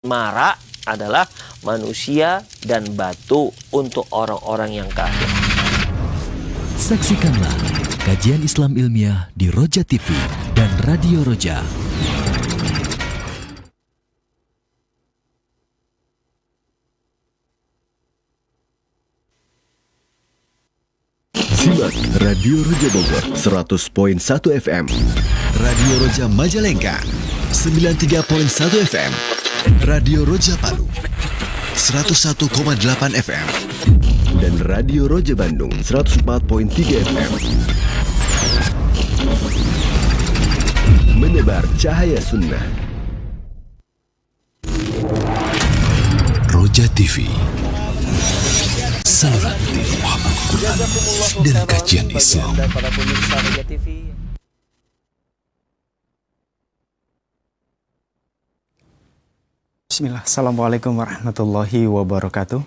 Mara adalah manusia dan batu untuk orang-orang yang kafir. Saksikanlah kajian Islam ilmiah di Roja TV dan Radio Roja. Simak Radio Roja Bogor 100.1 FM, Radio Roja Majalengka 93.1 FM, Radio Roja Palu 101,8 FM, dan Radio Roja Bandung 104.3 FM. Menebar cahaya sunnah. Roja TV, saluran tiruah Al-Quran dan kajian Islam. Bismillah, Assalamualaikum warahmatullahi wabarakatuh.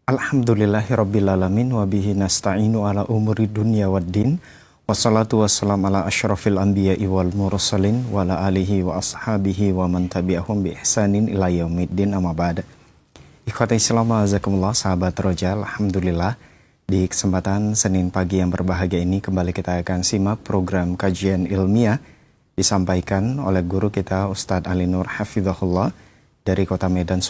Alhamdulillahirrabbilalamin, wabihi nasta'inu ala umuri dunya waddin, wassalatu wassalam ala ashrafil anbiya'i wal mursalin, wa ala alihi wa ashabihi wa man tabi'ahum bi ihsanin ila yaumiddin, amma ba'da. Ikhwati Islam, azakumullah, sahabat Roja, alhamdulillah, di kesempatan Senin pagi yang berbahagia ini kembali kita akan simak program kajian ilmiah disampaikan oleh guru kita Ustadz Ali Nur Hafizahullah dari Kota Medan,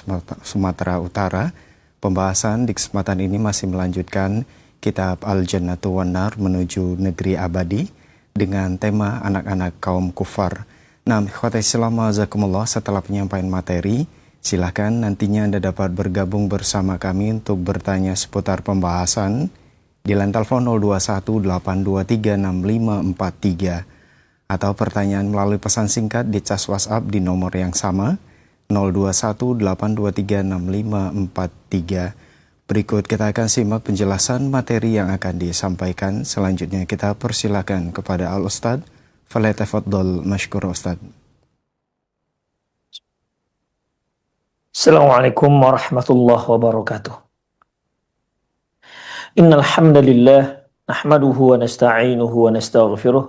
Sumatera Utara. Pembahasan di kesempatan ini masih melanjutkan kitab Al-Jannatu wan Nar menuju negeri abadi dengan tema anak-anak kaum kufar. Nah, ikhwati Islam, azakumullah, setelah penyampaian materi, silakan nantinya Anda dapat bergabung bersama kami untuk bertanya seputar pembahasan di line telepon 0218236543 atau pertanyaan melalui pesan singkat di cas WhatsApp di nomor yang sama 0218236543. Berikut kita akan simak penjelasan materi yang akan disampaikan. Selanjutnya kita persilakan kepada Al-Ustadz. Falyatafaddal mashkur Ustadz. Assalamualaikum warahmatullahi wabarakatuh. Innal hamdalillah nahmaduhu wa nasta'inuhu wa nastaghfiruh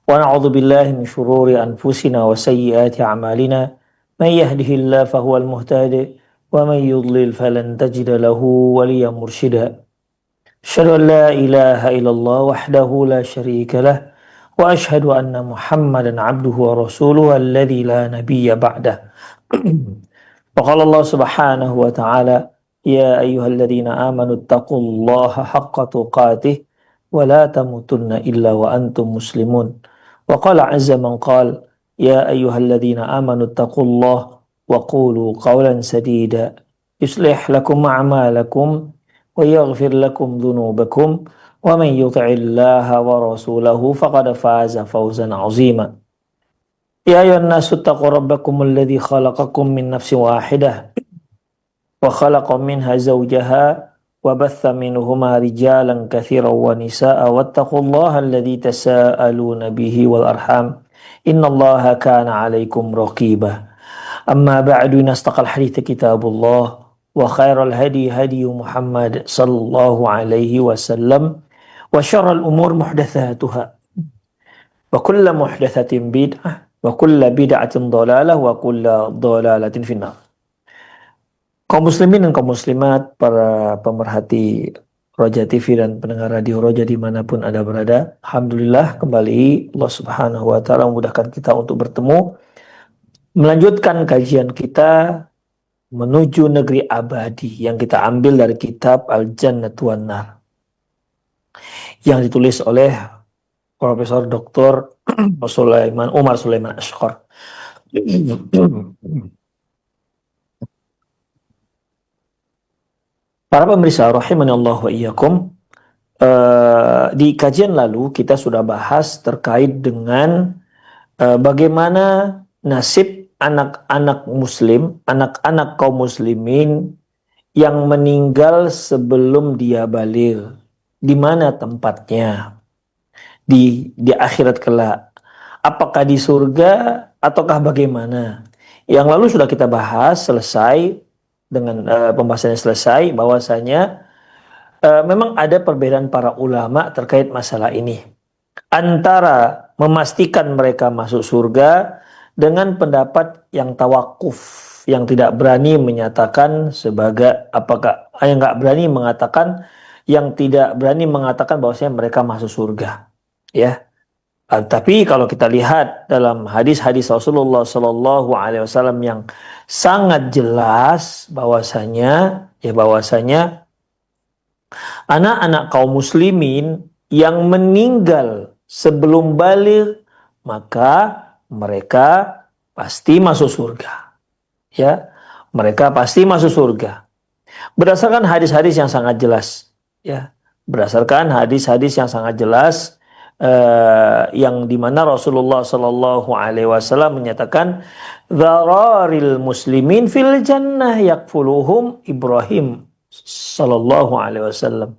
wa na'udzu billahi min shururi anfusina wa sayyiati a'malina. Man yahdihillahu fahuwal muhtadi wa man yudlil falan tajida lahu waliyyan mursyida. Asyhadu an la ilaha illallah wahdahu la syarika lah wa asyhadu anna Muhammadan 'abduhu wa rasuluhu alladzi la nabiyya ba'dah. Wa qala Allah Subhanahu wa ta'ala, ya ayyuhalladzina amanu taqullaha haqqa tuqatih wa la tamutunna illa wa antum muslimun. Wa qala 'azza man qala, ya ayyuhalladzina amanu taqullaha wa qulu qawlan sadida yuslih lakum a'malakum wa yaghfir lakum dhunubakum wa man yuti'illaha wa rasulahu faqad faza fawzan 'azima. Ya ayyuhan nasu taqu rabbakum alladzi khalaqakum min nafsin wahidah wa khalaqa minha zawjaha wa batha minhuma rijalan katsiran wa nisaa'a wattaqullaha alladzi tasaaluna bihi wal arham innallaha kana 'alaikum raqiba. Amma ba'du, nastaqal hadits kitabullah wa khairal hadi hadi Muhammad sallallahu alaihi wasallam wa syarrul umur muhdatsatuha wa kullu muhdatsatin bid'ah wa kullu bid'atin dhalalah wa kullu dhalalatin finnar. Kaum muslimin dan kaum muslimat, para pemerhati Roja TV dan pendengar Radio Roja dimanapun Anda berada, alhamdulillah kembali Allah Subhanahu wa ta'ala memudahkan kita untuk bertemu, melanjutkan kajian kita menuju negeri abadi yang kita ambil dari kitab Al-Jannatu wan Nar yang ditulis oleh Profesor Dr. Umar Sulaiman Ashqar. Para pemirsa rahimani Allah wa iyyakum, di kajian lalu kita sudah bahas terkait dengan bagaimana nasib anak-anak muslim, anak-anak kaum muslimin yang meninggal sebelum dia baligh. Di mana tempatnya? Di akhirat kelak. Apakah di surga ataukah bagaimana? Yang lalu sudah kita bahas selesai dengan pembahasannya selesai bahwasanya memang ada perbedaan para ulama terkait masalah ini. Antara memastikan mereka masuk surga dengan pendapat yang tawakuf, yang tidak berani menyatakan sebagai apakah yang nggak berani mengatakan yang tidak berani mengatakan bahwasanya mereka masuk surga, ya. Tapi kalau kita lihat dalam hadis-hadis Rasulullah Sallallahu Alaihi Wasallam yang sangat jelas bahwasanya anak-anak kaum muslimin yang meninggal sebelum baligh maka mereka pasti masuk surga, ya, mereka pasti masuk surga berdasarkan hadis-hadis yang sangat jelas, ya, berdasarkan hadis-hadis yang sangat jelas. Yang dimana Rasulullah Sallallahu Alaihi Wasallam menyatakan dzararil muslimin fil jannah yakfuluhum Ibrahim Sallallahu Alaihi Wasallam.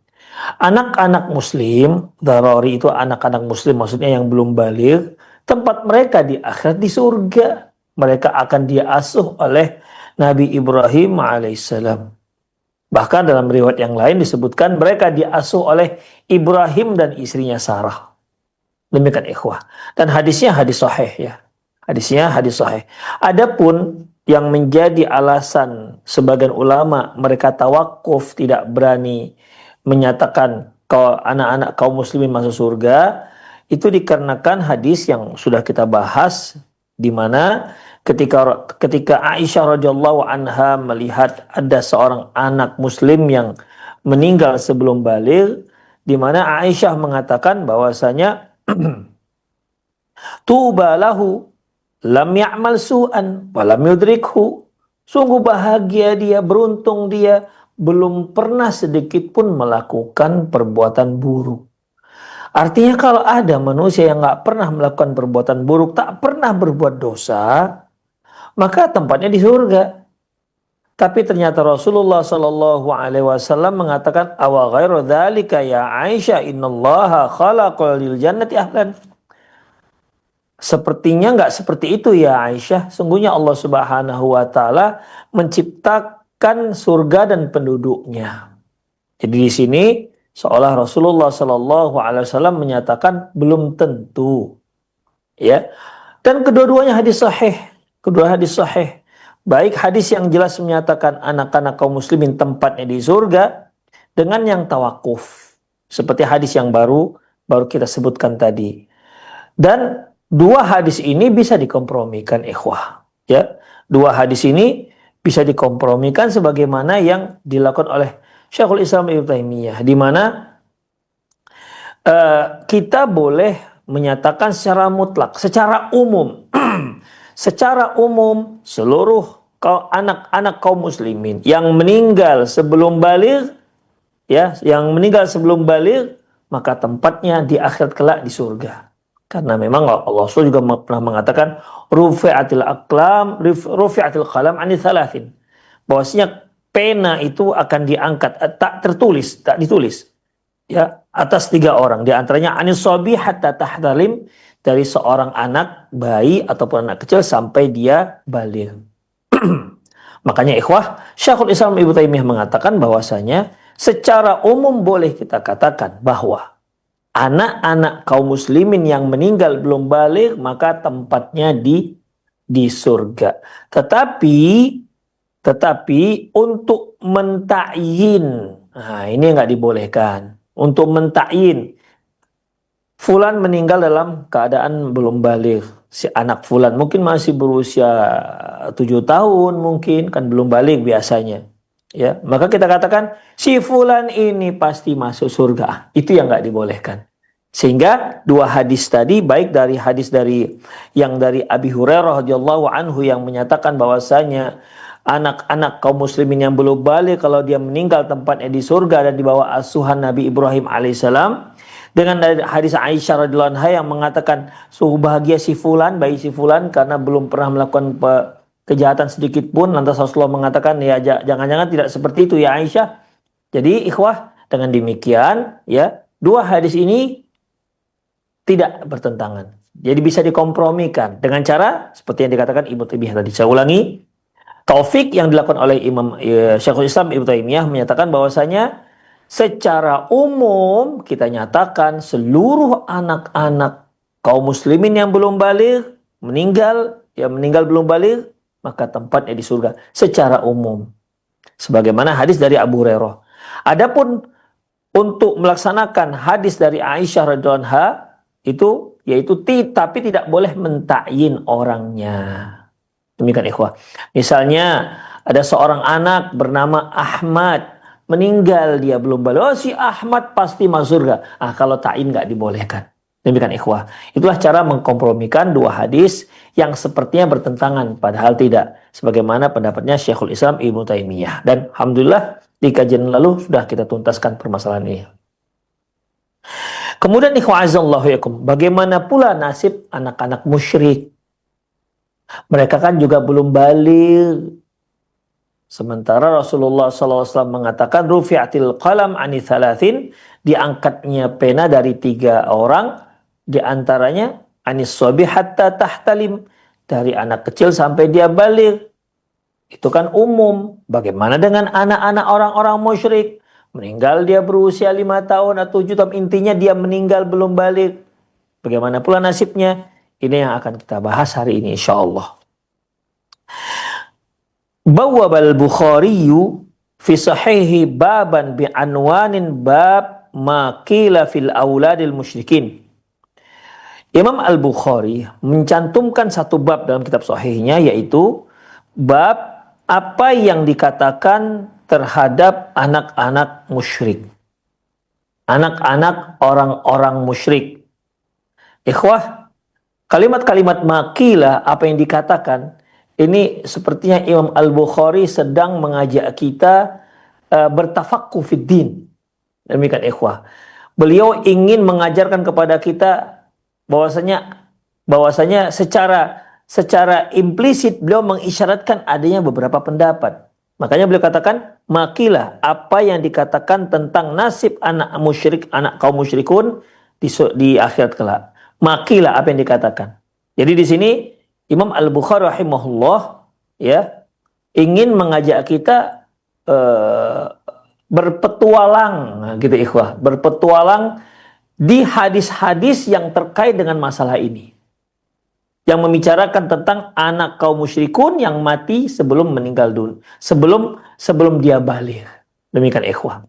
Anak-anak muslim, dzarari itu anak-anak muslim maksudnya yang belum baligh, tempat mereka di akhirat di surga. Mereka akan diasuh oleh Nabi Ibrahim alaihissalam. Bahkan dalam riwayat yang lain disebutkan mereka diasuh oleh Ibrahim dan istrinya Sarah. Demikian ikhwah. Dan hadisnya hadis sahih, ya. Hadisnya hadis sahih. Adapun yang menjadi alasan sebagian ulama mereka tawakuf tidak berani menyatakan kalau anak-anak kaum muslimin masuk surga itu dikarenakan hadis yang sudah kita bahas di mana ketika Aisyah radhiyallahu anha melihat ada seorang anak muslim yang meninggal sebelum baligh, di mana Aisyah mengatakan bahwasanya tuba lahu lam ya'mal su'an wa lam yudrikhu. Sungguh bahagia dia, beruntung dia belum pernah sedikit pun melakukan perbuatan buruk. Artinya kalau ada manusia yang nggak pernah melakukan perbuatan buruk, tak pernah berbuat dosa, maka tempatnya di surga. Tapi ternyata Rasulullah Sallallahu Alaihi Wasallam mengatakan, awa ghairu dzalika ya Aisyah, innallaha khalaqal lil jannati ahlan. Sepertinya nggak seperti itu ya Aisyah. Sungguhnya Allah Subhanahu Wa Taala menciptakan surga dan penduduknya. Jadi di sini seolah Rasulullah Sallallahu Alaihi Wasallam menyatakan belum tentu, ya. Dan kedua-duanya hadis sahih, kedua hadis sahih. Baik hadis yang jelas menyatakan anak-anak kaum muslimin tempatnya di surga dengan yang tawakuf seperti hadis yang baru kita sebutkan tadi. Dan dua hadis ini bisa dikompromikan ikhwah, ya. Dua hadis ini bisa dikompromikan sebagaimana yang dilakukan oleh Syekhul Islam Ibnu Taimiyah, di mana kita boleh menyatakan secara mutlak, secara umum secara umum seluruh anak-anak kaum muslimin yang meninggal sebelum baligh, ya, yang meninggal sebelum baligh maka tempatnya di akhirat kelak di surga. Karena memang Allah juga pernah mengatakan rufi'atil qalam 'ani thalathin. Bahwasanya pena itu akan diangkat, tak ditulis, ya, atas 3 orang, di antaranya anis shabi hatta tahtalim, dari seorang anak bayi ataupun anak kecil sampai dia baligh. Makanya ikhwah, Syekhul Islam Ibnu Taimiyah mengatakan bahwasanya secara umum boleh kita katakan bahwa anak-anak kaum muslimin yang meninggal belum baligh maka tempatnya di surga. Tetapi untuk mentakyin, nah ini nggak dibolehkan. Untuk mentakyin fulan meninggal dalam keadaan belum baligh, si anak fulan mungkin masih berusia 7 tahun, mungkin kan belum baligh biasanya, ya, maka kita katakan si fulan ini pasti masuk surga. Itu yang nggak dibolehkan. Sehingga dua hadis tadi, baik dari hadis dari Abi Hurairah radhiyallahu anhu yang menyatakan bahwasanya anak-anak kaum muslimin yang belum baligh kalau dia meninggal tempatnya di surga dan di bawah asuhan Nabi Ibrahim alaihissalam, dengan hadis Aisyah radhiyallahu anha yang mengatakan sungguh bahagia si fulan, bayi si fulan karena belum pernah melakukan kejahatan sedikit pun. Lantas Rasulullah mengatakan, ya jangan-jangan tidak seperti itu ya Aisyah. Jadi ikhwah, dengan demikian, ya, dua hadis ini tidak bertentangan. Jadi bisa dikompromikan dengan cara seperti yang dikatakan Ibnu Taimiyah tadi. Saya ulangi, taufik yang dilakukan oleh Syekhul Islam Ibnu Taimiyah menyatakan bahwasanya secara umum kita nyatakan seluruh anak-anak kaum muslimin yang belum baligh meninggal belum baligh maka tempatnya di surga secara umum. Sebagaimana hadis dari Abu Hurairah. Adapun untuk melaksanakan hadis dari Aisyah radhiyallahu anha itu yaitu tapi tidak boleh mentakyin orangnya. Demikian ikhwah. Misalnya ada seorang anak bernama Ahmad, meninggal dia belum balik. Oh, si Ahmad pasti masuk surga. Kalau ta'yin nggak dibolehkan. Demikian ikhwah. Itulah cara mengkompromikan dua hadis yang sepertinya bertentangan, padahal tidak. Sebagaimana pendapatnya Syekhul Islam Ibnu Taimiyah. Dan alhamdulillah di kajian lalu sudah kita tuntaskan permasalahan ini. Kemudian ikhwah azallahu yakum, bagaimana pula nasib anak-anak musyrik? Mereka kan juga belum balik. Sementara Rasulullah SAW mengatakan rufi'atil qalam ani thalathin, diangkatnya pena dari 3 orang, di antaranya anis sobi hatta tahtalim, dari anak kecil sampai dia balik. Itu kan umum. Bagaimana dengan anak-anak orang-orang musyrik? Meninggal dia berusia 5 tahun atau 7 tahun, intinya dia meninggal belum balik. Bagaimana pula nasibnya? Ini yang akan kita bahas hari ini insyaallah. Bawwabal Bukhari fi sahihi baban bi anwanin bab ma qila fil auladil musyrikin. Imam Al-Bukhari mencantumkan satu bab dalam kitab sahihnya, yaitu bab apa yang dikatakan terhadap anak-anak musyrik. Anak-anak orang-orang musyrik. Ikhwah, kalimat-kalimat makilah, apa yang dikatakan, ini sepertinya Imam Al-Bukhari sedang mengajak kita bertafaqquh fid din. Demikian ikhwah. Beliau ingin mengajarkan kepada kita bahwasanya secara implisit beliau mengisyaratkan adanya beberapa pendapat. Makanya beliau katakan makilah, apa yang dikatakan tentang nasib anak musyrik, anak kaum musyrikun di akhirat kelak. Makilah apa yang dikatakan. Jadi di sini Imam Al-Bukhari rahimahullah ya ingin mengajak kita berpetualang gitu ikhwah, berpetualang di hadis-hadis yang terkait dengan masalah ini. Yang membicarakan tentang anak kaum musyrikun yang mati sebelum meninggal dunia, sebelum dia balik. Demikian ikhwah.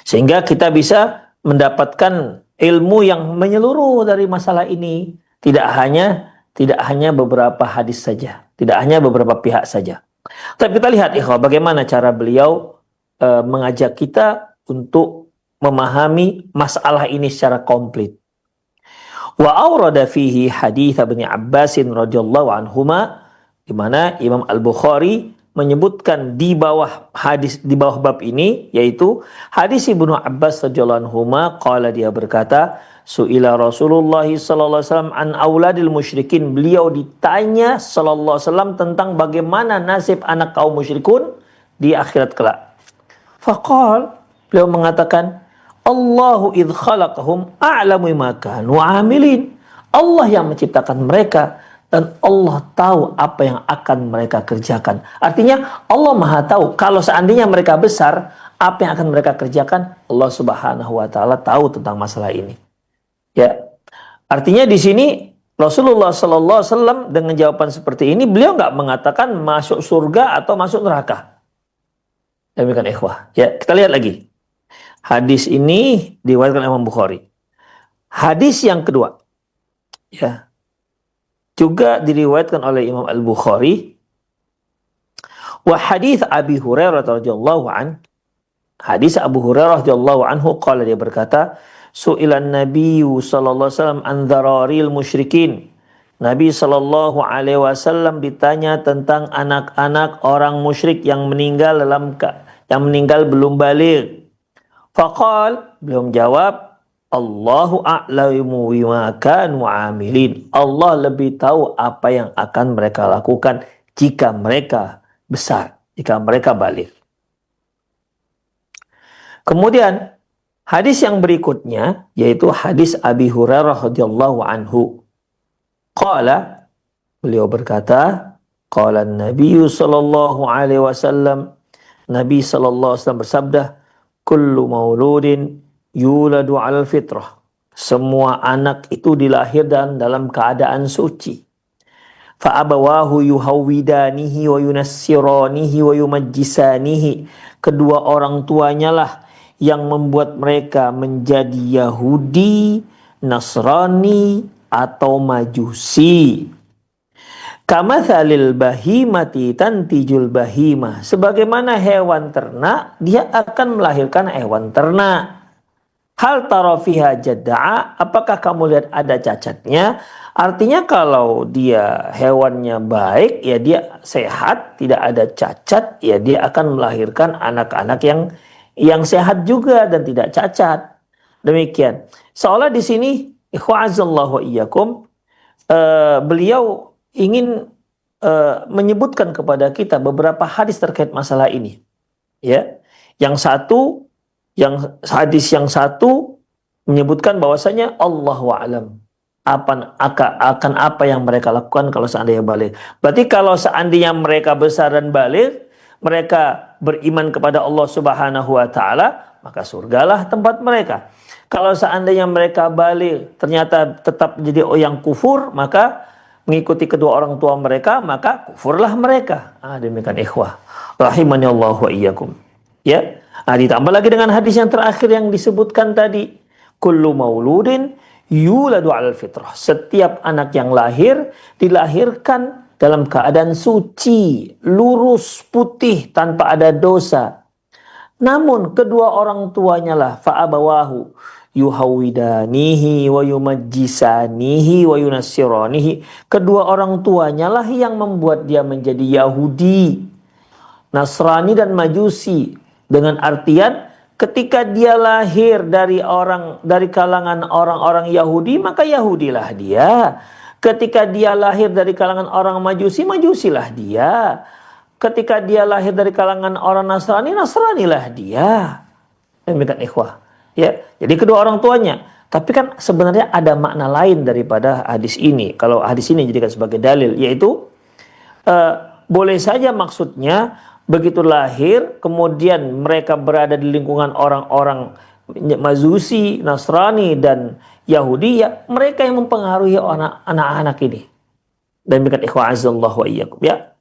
Sehingga kita bisa mendapatkan ilmu yang menyeluruh dari masalah ini, tidak hanya beberapa hadis saja, tidak hanya beberapa pihak saja. Tapi kita lihat ikhwah bagaimana cara beliau mengajak kita untuk memahami masalah ini secara komplit. Wa awrada fihi hadits Ibnu Abbas radhiyallahu anhuma, di mana Imam Al-Bukhari menyebutkan di bawah bab ini, yaitu hadis Ibnu Abbas radhiyallahu anhuma, qala, dia berkata, su'ila Rasulullah sallallahu alaihi wasallam an auladil musyrikin, beliau ditanya sallallahu alaihi wasallam tentang bagaimana nasib anak kaum musyrikun di akhirat kelak. Faqal, beliau mengatakan, Allahu idh khalaqahum a'lamu ma kanu amilin. Allah yang menciptakan mereka dan Allah tahu apa yang akan mereka kerjakan. Artinya Allah Maha tahu kalau seandainya mereka besar, apa yang akan mereka kerjakan, Allah Subhanahu wa taala tahu tentang masalah ini. Ya. Artinya di sini Rasulullah sallallahu alaihi wasallam dengan jawaban seperti ini, beliau enggak mengatakan masuk surga atau masuk neraka. Demikian ikhwah. Ya, kita lihat lagi. Hadis ini diriwayatkan Imam Bukhari. Hadis yang kedua, ya, juga diriwayatkan oleh Imam Al-Bukhari. Wa hadis Abi Hurairah radhiyallahu an, hadis Abu Hurairah radhiyallahu anhu, qala, dia berkata, su'ilan nabiyyu sallallahu alaihi wasallam an dzararil musyrikin. Nabi sallallahu alaihi wasallam ditanya tentang anak-anak orang musyrik yang meninggal belum balik. Faqal, beliau menjawab, Allahu a'lamu bima kanu amilin. Allah lebih tahu apa yang akan mereka lakukan jika mereka besar, jika mereka balik. Kemudian hadis yang berikutnya yaitu hadis Abi Hurairah radhiyallahu anhu. Qala, beliau berkata, qala an-nabiy sallallahu alaihi wasallam, Nabi sallallahu alaihi wasallam bersabda, kullu mauludin yuladu 'alal fitrah. Semua anak itu dilahirkan dalam keadaan suci. fa abawahu yuhawidanihi wa yunassiranihi wa yumajjisanihi. Kedua orang tuanya lah yang membuat mereka menjadi Yahudi, Nasrani atau Majusi. Kamathalil bahimati tantijul bahimah. Sebagaimana hewan ternak, dia akan melahirkan hewan ternak. Hal tara fiha jadda'a, apakah kamu lihat ada cacatnya? Artinya kalau dia hewannya baik, ya dia sehat, tidak ada cacat, ya dia akan melahirkan anak-anak yang sehat juga dan tidak cacat. Demikian. Seolah di sini, ikhwa'azallahu wa iyyakum, beliau ingin menyebutkan kepada kita beberapa hadis terkait masalah ini. Ya, hadis yang satu menyebutkan bahwasanya Allahu a'lam akan apa yang mereka lakukan kalau seandainya balik. Berarti kalau seandainya mereka besar dan balik, mereka beriman kepada Allah Subhanahu wa taala, maka surgalah tempat mereka. Kalau seandainya mereka balik ternyata tetap menjadi yang kufur, maka mengikuti kedua orang tua mereka, maka kufurlah mereka. Demikian ikhwah rahimani Allah wa iyyakum. Ya. Ditambah lagi dengan hadis yang terakhir yang disebutkan tadi, kullu mauludin yuladu 'alal fitrah. Setiap anak yang lahir dilahirkan dalam keadaan suci, lurus, putih, tanpa ada dosa. Namun kedua orang tuanya lah fa'abawahu yuhawidanihi wa yumajjisanihi wa yunassiranihi. Kedua orang tuanya lah yang membuat dia menjadi Yahudi, Nasrani dan Majusi. Dengan artian ketika dia lahir dari kalangan orang-orang Yahudi, maka Yahudilah dia. Ketika dia lahir dari kalangan orang Majusi, Majusilah dia. Ketika dia lahir dari kalangan orang Nasrani, Nasranilah dia. Demikian ikhwah. Ya, jadi kedua orang tuanya. Tapi kan sebenarnya ada makna lain daripada hadis ini. Kalau hadis ini dijadikan sebagai dalil, yaitu boleh saja maksudnya begitu lahir, kemudian mereka berada di lingkungan orang-orang Majusi, Nasrani, dan Yahudi, ya mereka yang mempengaruhi anak-anak ini. Dan demikian ikhwah azallahu wa iyyakum, ya.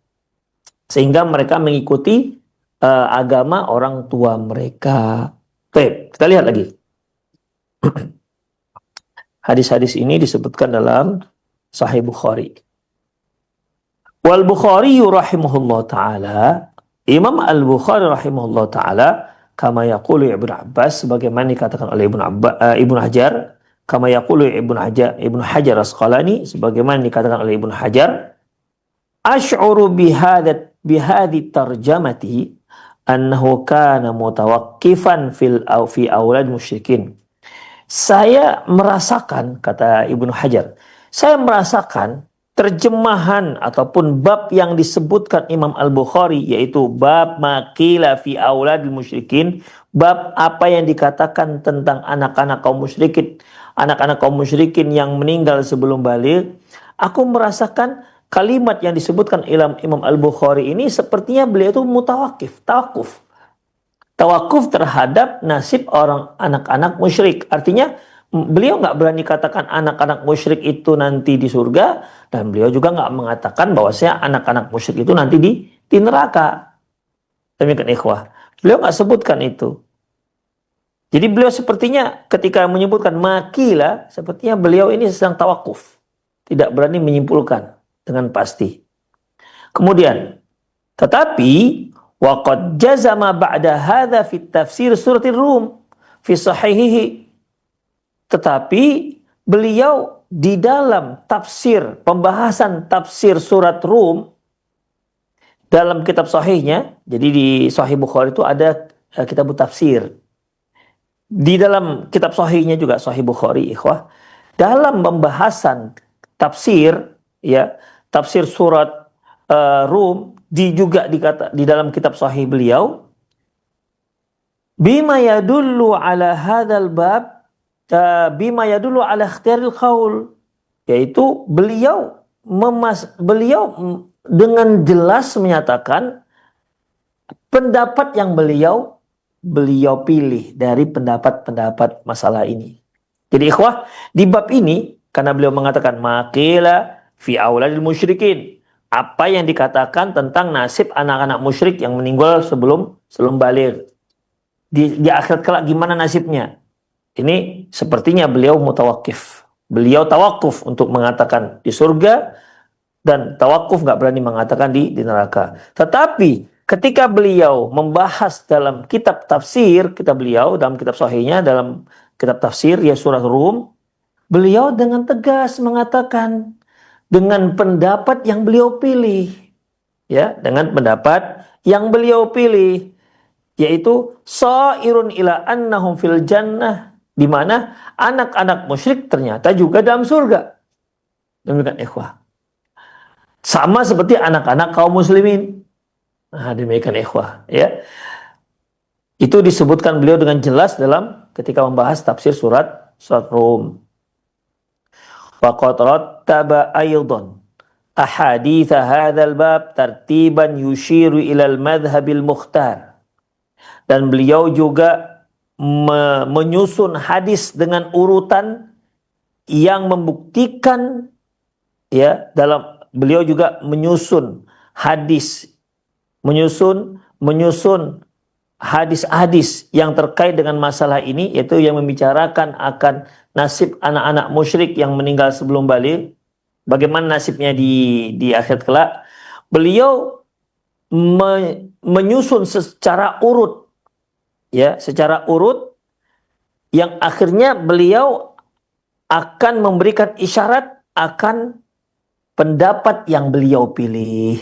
Sehingga mereka mengikuti agama orang tua mereka. Baik, kita lihat lagi. Hadis-hadis ini disebutkan dalam Sahih Bukhari. Wal Bukhari rahimahullah ta'ala, Imam Al-Bukhari rahimahullah ta'ala, kama yaqulu Ibnu Abbas, sebagaimana dikatakan oleh Ibnu Hajar, kama yaqulu Ibnu Hajar Asqalani, sebagaimana dikatakan oleh Ibnu Hajar, ash'uru bihadhi tarjamati annahu kana mutawaqqifan fi aulad musyrikin. Saya merasakan, kata Ibnu Hajar, saya merasakan terjemahan ataupun bab yang disebutkan Imam Al-Bukhari, yaitu bab maqila fi auladil musyrikin, bab apa yang dikatakan tentang anak-anak kaum musyrikin yang meninggal sebelum balik. Aku merasakan kalimat yang disebutkan Imam Al-Bukhari ini sepertinya beliau itu mutawakif, tawakuf terhadap nasib orang anak-anak musyrik. Artinya beliau nggak berani katakan anak-anak musyrik itu nanti di surga, dan beliau juga nggak mengatakan bahwasanya anak-anak musyrik itu nanti di neraka. Demikian ikhwah, beliau nggak sebutkan itu. Jadi beliau sepertinya ketika menyebutkan makila, sepertinya beliau ini sedang tawakuf, tidak berani menyimpulkan dengan pasti. Kemudian, tetapi waqad jazama ba'da hadza fi tafsir suratir Rum fi sahihihi. Tetapi beliau di dalam pembahasan tafsir surat Rum dalam kitab sahihnya, jadi di Sahih Bukhari itu ada kitab tafsir. Di dalam kitab sahihnya juga Sahih Bukhari, ikhwah, dalam pembahasan tafsir, ya, tafsir surat Rum juga di dalam kitab sahih beliau, bima yadullu ala hadzal bab bima yadullu ala ikhtiaril qaul, yaitu beliau dengan jelas menyatakan pendapat yang beliau pilih dari pendapat-pendapat masalah ini. Jadi ikhwah, di bab ini karena beliau mengatakan maqila fi auladil musyrikin. Apa yang dikatakan tentang nasib anak-anak musyrik yang meninggal sebelum baligh. Di akhirat kelak gimana nasibnya? Ini sepertinya beliau mutawakif. Beliau tawakuf untuk mengatakan di surga dan tawakuf nggak berani mengatakan di neraka. Tetapi ketika beliau membahas dalam kitab tafsir, dalam kitab sahihnya, dalam kitab tafsir ya surah Rum, beliau dengan tegas mengatakan dengan pendapat yang beliau pilih, ya, dengan pendapat yang beliau pilih, yaitu sairun ila annahum fil jannah, di mana anak-anak musyrik ternyata juga dalam surga. Demikian ikhwah. Sama seperti anak-anak kaum muslimin. Nah, demikian ikhwah, ya. Itu disebutkan beliau dengan jelas dalam ketika membahas tafsir surat Rum. Faqad rattaba aydan ahadits hadzal bab tartiban yushiru ila al-madhhabil mukhtar. Dan beliau juga menyusun hadis dengan urutan yang membuktikan, ya, dalam beliau juga menyusun hadis-hadis yang terkait dengan masalah ini, yaitu yang membicarakan akan nasib anak-anak musyrik yang meninggal sebelum baligh, bagaimana nasibnya di akhirat kelak. Beliau menyusun secara urut, ya, secara urut, yang akhirnya beliau akan memberikan isyarat akan pendapat yang beliau pilih.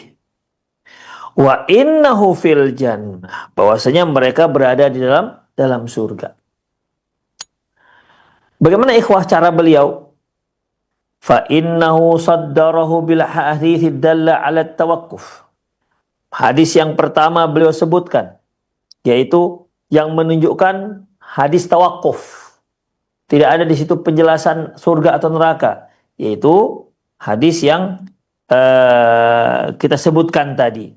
Wa innahu fil jannah, bahwasanya mereka berada di dalam surga. Bagaimana ikhwah cara beliau? Fa innahu saddarahu bil hadits dalla ala tawakkuf. Hadis yang pertama beliau sebutkan, yaitu yang menunjukkan hadis tawakuf. Tidak ada di situ penjelasan surga atau neraka, yaitu hadis yang kita sebutkan tadi.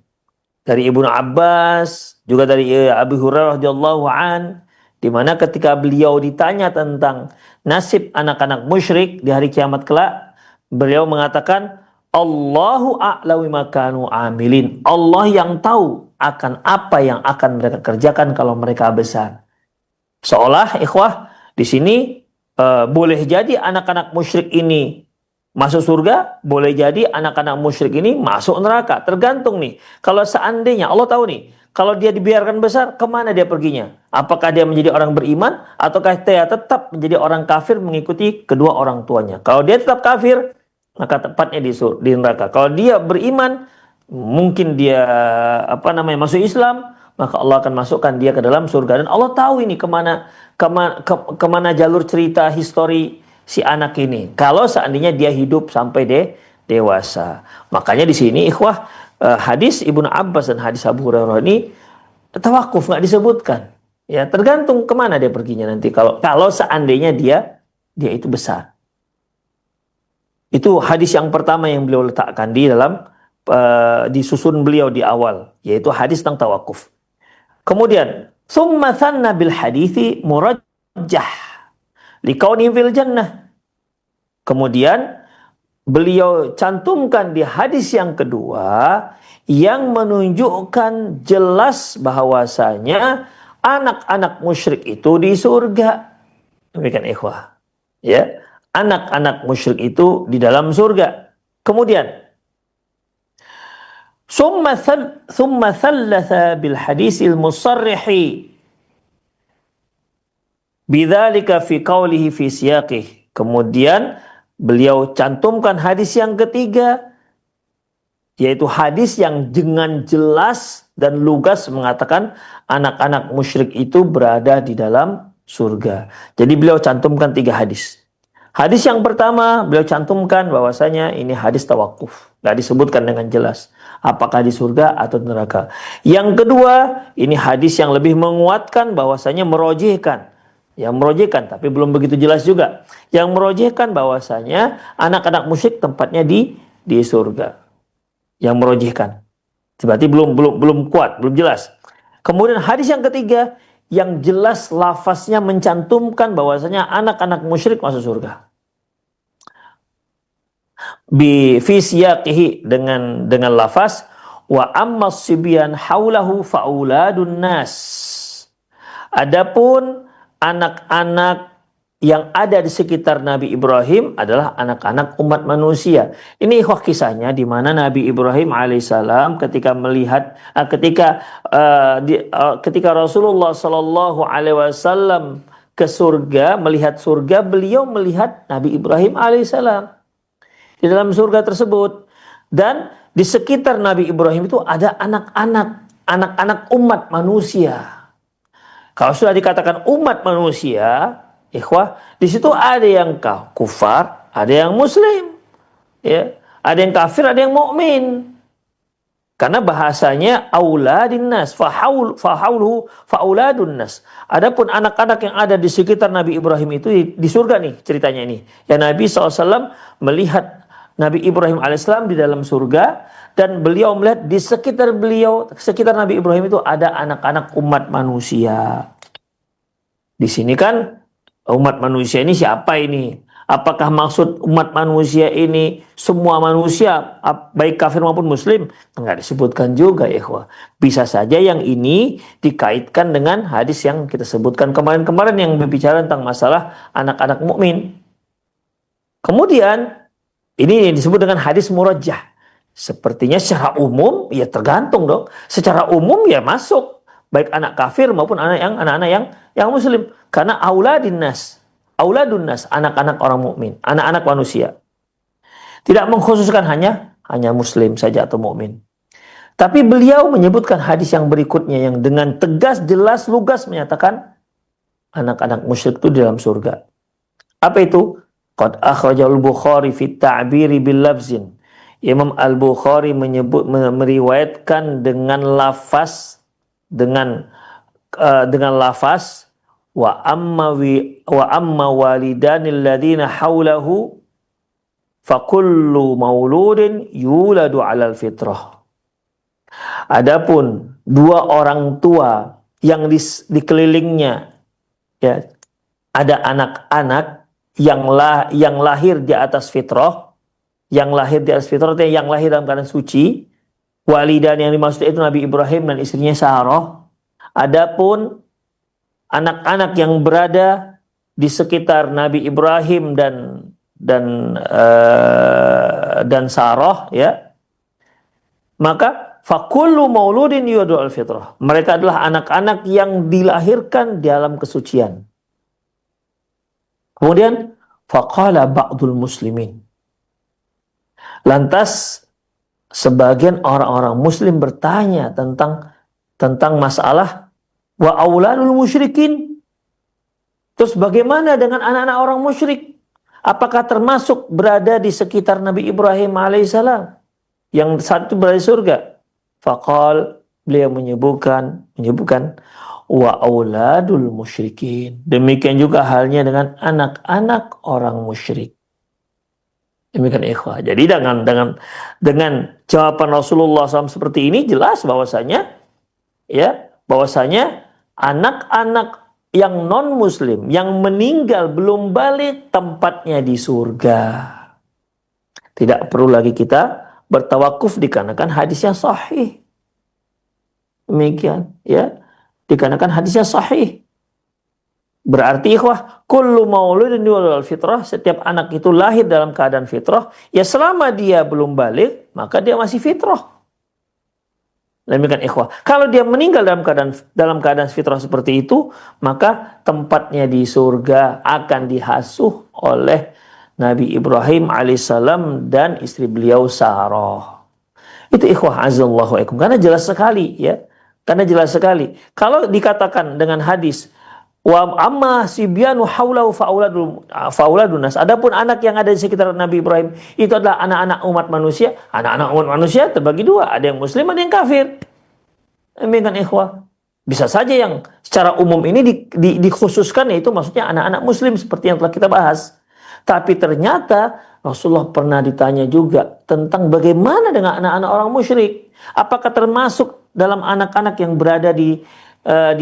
Dari Ibnu Abbas, juga dari Abu Hurairah radhiyallahu an, di mana ketika beliau ditanya tentang nasib anak-anak musyrik di hari kiamat kelak, beliau mengatakan, Allahu a'lamu bima kanu amilin. Allah yang tahu akan apa yang akan mereka kerjakan kalau mereka besar. Seolah ikhwah di sini boleh jadi anak-anak musyrik ini masuk surga, boleh jadi anak-anak musyrik ini masuk neraka. Tergantung nih. Kalau seandainya Allah tahu nih, kalau dia dibiarkan besar, kemana dia perginya? Apakah dia menjadi orang beriman, ataukah dia tetap menjadi orang kafir mengikuti kedua orang tuanya? Kalau dia tetap kafir, maka tepatnya di neraka. Kalau dia beriman, mungkin dia masuk Islam, maka Allah akan masukkan dia ke dalam surga. Dan Allah tahu ini kemana jalur cerita histori si anak ini, kalau seandainya dia hidup sampai dewasa. Makanya di sini ikhwah, hadis Ibnu Abbas dan hadis Abu Hurairah ini tawakuf, nggak disebutkan. Ya, tergantung kemana dia perginya nanti kalau seandainya dia itu besar. Itu hadis yang pertama yang beliau letakkan di dalam disusun beliau di awal, yaitu hadis tentang tawakuf. Kemudian summa tsanna bil hadithi murajjah likauni fil jannah. Kemudian beliau cantumkan di hadis yang kedua yang menunjukkan jelas bahwasanya anak-anak musyrik itu di surga. Demikian ikhwah. Ya, anak-anak musyrik itu di dalam surga. Kemudian summa thallatha bil hadisil musarrihi bidzalika fi qawlihi fi siyaqih. Kemudian beliau cantumkan hadis yang ketiga, yaitu hadis yang dengan jelas dan lugas mengatakan anak-anak musyrik itu berada di dalam surga. Jadi beliau cantumkan 3 hadis. Hadis yang pertama beliau cantumkan bahwasanya ini hadis tawakuf, nggak disebutkan dengan jelas apakah di surga atau neraka. Yang kedua, ini hadis yang lebih menguatkan bahwasanya merojihkan. Yang merojihkan, tapi belum begitu jelas juga. Yang merojihkan bahwasanya anak-anak musyrik tempatnya di surga. Yang merojihkan. Berarti belum kuat, belum jelas. Kemudian hadis yang ketiga yang jelas lafaznya mencantumkan bahwasanya anak-anak musyrik masuk surga. fi siyaqihi dengan lafaz wa amma sibyan haulahu fauladun nas. Adapun anak-anak yang ada di sekitar Nabi Ibrahim adalah anak-anak umat manusia. Ini ikhwah kisahnya di mana Nabi Ibrahim alaihissalam ketika melihat ketika Rasulullah Shallallahu alaihi wasallam ke surga, melihat surga, beliau melihat Nabi Ibrahim alaihissalam di dalam surga tersebut. Dan di sekitar Nabi Ibrahim itu ada anak-anak umat manusia. Kalau sudah dikatakan umat manusia, ikhwah, di situ ada yang kufar, ada yang muslim, ya, ada yang kafir, ada yang mukmin. Karena bahasanya auladin nas, fahauluhu fauladun nas. Adapun anak-anak yang ada di sekitar Nabi Ibrahim itu di surga nih ceritanya ini. Ya, Nabi SAW melihat Nabi Ibrahim alaihissalam di dalam surga, dan beliau melihat di sekitar Nabi Ibrahim itu ada anak-anak umat manusia. Di sini kan umat manusia ini siapa ini? Apakah maksud umat manusia ini semua manusia, baik kafir maupun muslim? Enggak disebutkan juga, ikhwah. Bisa saja yang ini dikaitkan dengan hadis yang kita sebutkan kemarin-kemarin yang berbicara tentang masalah anak-anak mukmin. Kemudian ini disebut dengan hadis murajjah. Sepertinya secara umum ya tergantung dong. Secara umum ya masuk baik anak kafir maupun anak-anak yang muslim. Karena auladun nas, anak-anak orang mukmin, anak-anak manusia. Tidak mengkhususkan hanya muslim saja atau mukmin. Tapi beliau menyebutkan hadis yang berikutnya yang dengan tegas, jelas, lugas menyatakan anak-anak musyrik itu di dalam surga. Apa itu? Qad akhrajal Bukhari fi ta'biri bil lafzin. Imam Al-Bukhari meriwayatkan dengan lafaz wa amma walidanil ladina haulahu fa kullu mauludin yuladu 'alal fitrah. Adapun dua orang tua yang dikelilingnya, ya, ada anak-anak yang lahir di atas fitrah, yang lahir dalam keadaan suci. Walidan yang dimaksud itu Nabi Ibrahim dan istrinya Sarah. Adapun anak-anak yang berada di sekitar Nabi Ibrahim dan Sarah, ya, maka fakullu mauludin yuladu al fitrah. Mereka adalah anak-anak yang dilahirkan dalam kesucian. Kemudian faqala ba'dul muslimin. Lantas sebagian orang-orang muslim bertanya tentang masalah wa auladul musyrikin. Terus bagaimana dengan anak-anak orang musyrik? Apakah termasuk berada di sekitar Nabi Ibrahim alaihissalam yang saat itu berada di surga? Faqal, beliau menyebutkan wa auladul musyrikin. Demikian juga halnya dengan anak-anak orang musyrik. Demikian ikhwah. Jadi dengan jawaban Rasulullah SAW seperti ini jelas bahwasanya anak-anak yang non muslim yang meninggal belum balik tempatnya di surga. Tidak perlu lagi kita bertawakuf dikarenakan hadisnya sahih. Demikian, ya. Dikarenakan hadisnya sahih. Berarti ikhwah, kullu mauludin yuladu al fitrah, setiap anak itu lahir dalam keadaan fitrah, ya selama dia belum balik, maka dia masih fitrah. Demikian ikhwah. Kalau dia meninggal dalam keadaan fitrah seperti itu, maka tempatnya di surga akan dihasuh oleh Nabi Ibrahim alaihissalam dan istri beliau Sarah. Itu ikhwah azallahu alaikum. Karena jelas sekali, ya. Karena jelas sekali. Kalau dikatakan dengan hadis wa amma sibyanu haulahu fauladun nas. Adapun anak yang ada di sekitar Nabi Ibrahim itu adalah anak-anak umat manusia. Anak-anak umat manusia terbagi dua, ada yang muslim, ada yang kafir. Demikian ikhwah. Bisa saja yang secara umum ini dikhususkan, yaitu maksudnya anak-anak muslim seperti yang telah kita bahas. Tapi ternyata Rasulullah pernah ditanya juga tentang bagaimana dengan anak-anak orang musyrik. Apakah termasuk dalam anak-anak yang berada di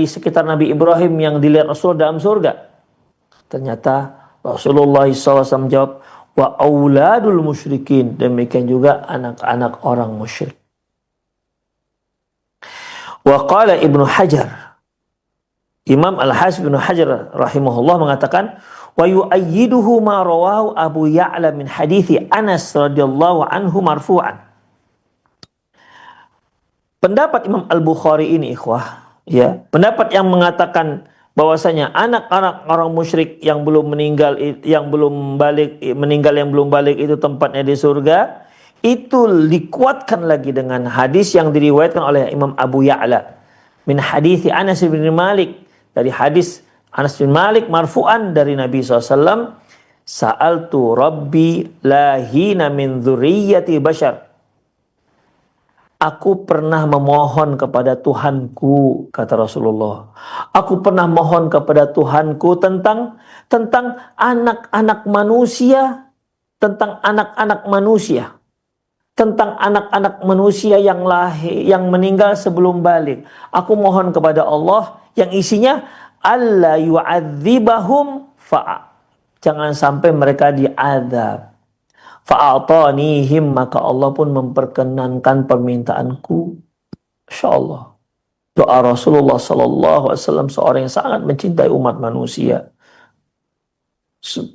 sekitar Nabi Ibrahim yang dilihat Rasul dalam surga? Ternyata Rasulullah SAW menjawab, wa auladul musyrikin, demikian juga anak-anak orang musyrik. Wa qala Ibnu Hajar, Imam Al-Hafiz Ibnu Hajar rahimahullah mengatakan, wa yu'ayyiduhu ma rawahu Abu Ya'la min hadithi Anas radhiyallahu anhu marfu'an. Pendapat Imam Al-Bukhari ini ikhwah, ya, pendapat yang mengatakan bahwasanya anak-anak orang musyrik yang belum meninggal, yang belum balik itu tempatnya di surga, itu dikuatkan lagi dengan hadis yang diriwayatkan oleh Imam Abu Ya'la min hadithi Anas bin Malik, dari hadis Anas bin Malik marfu'an dari Nabi SAW, sa'altu rabbi lahina min dzurriyyati bashar. Aku pernah memohon kepada Tuhanku, kata Rasulullah. Aku pernah mohon kepada Tuhanku tentang anak-anak manusia, tentang anak-anak manusia, tentang anak-anak manusia yang lahir, yang meninggal sebelum balik. Aku mohon kepada Allah yang isinya alla yu'adzibahum jangan sampai mereka diazab. Fa'atanihim, maka Allah pun memperkenankan permintaanku. Insyaallah. Doa Rasulullah sallallahu alaihi wasallam, seorang yang sangat mencintai umat manusia.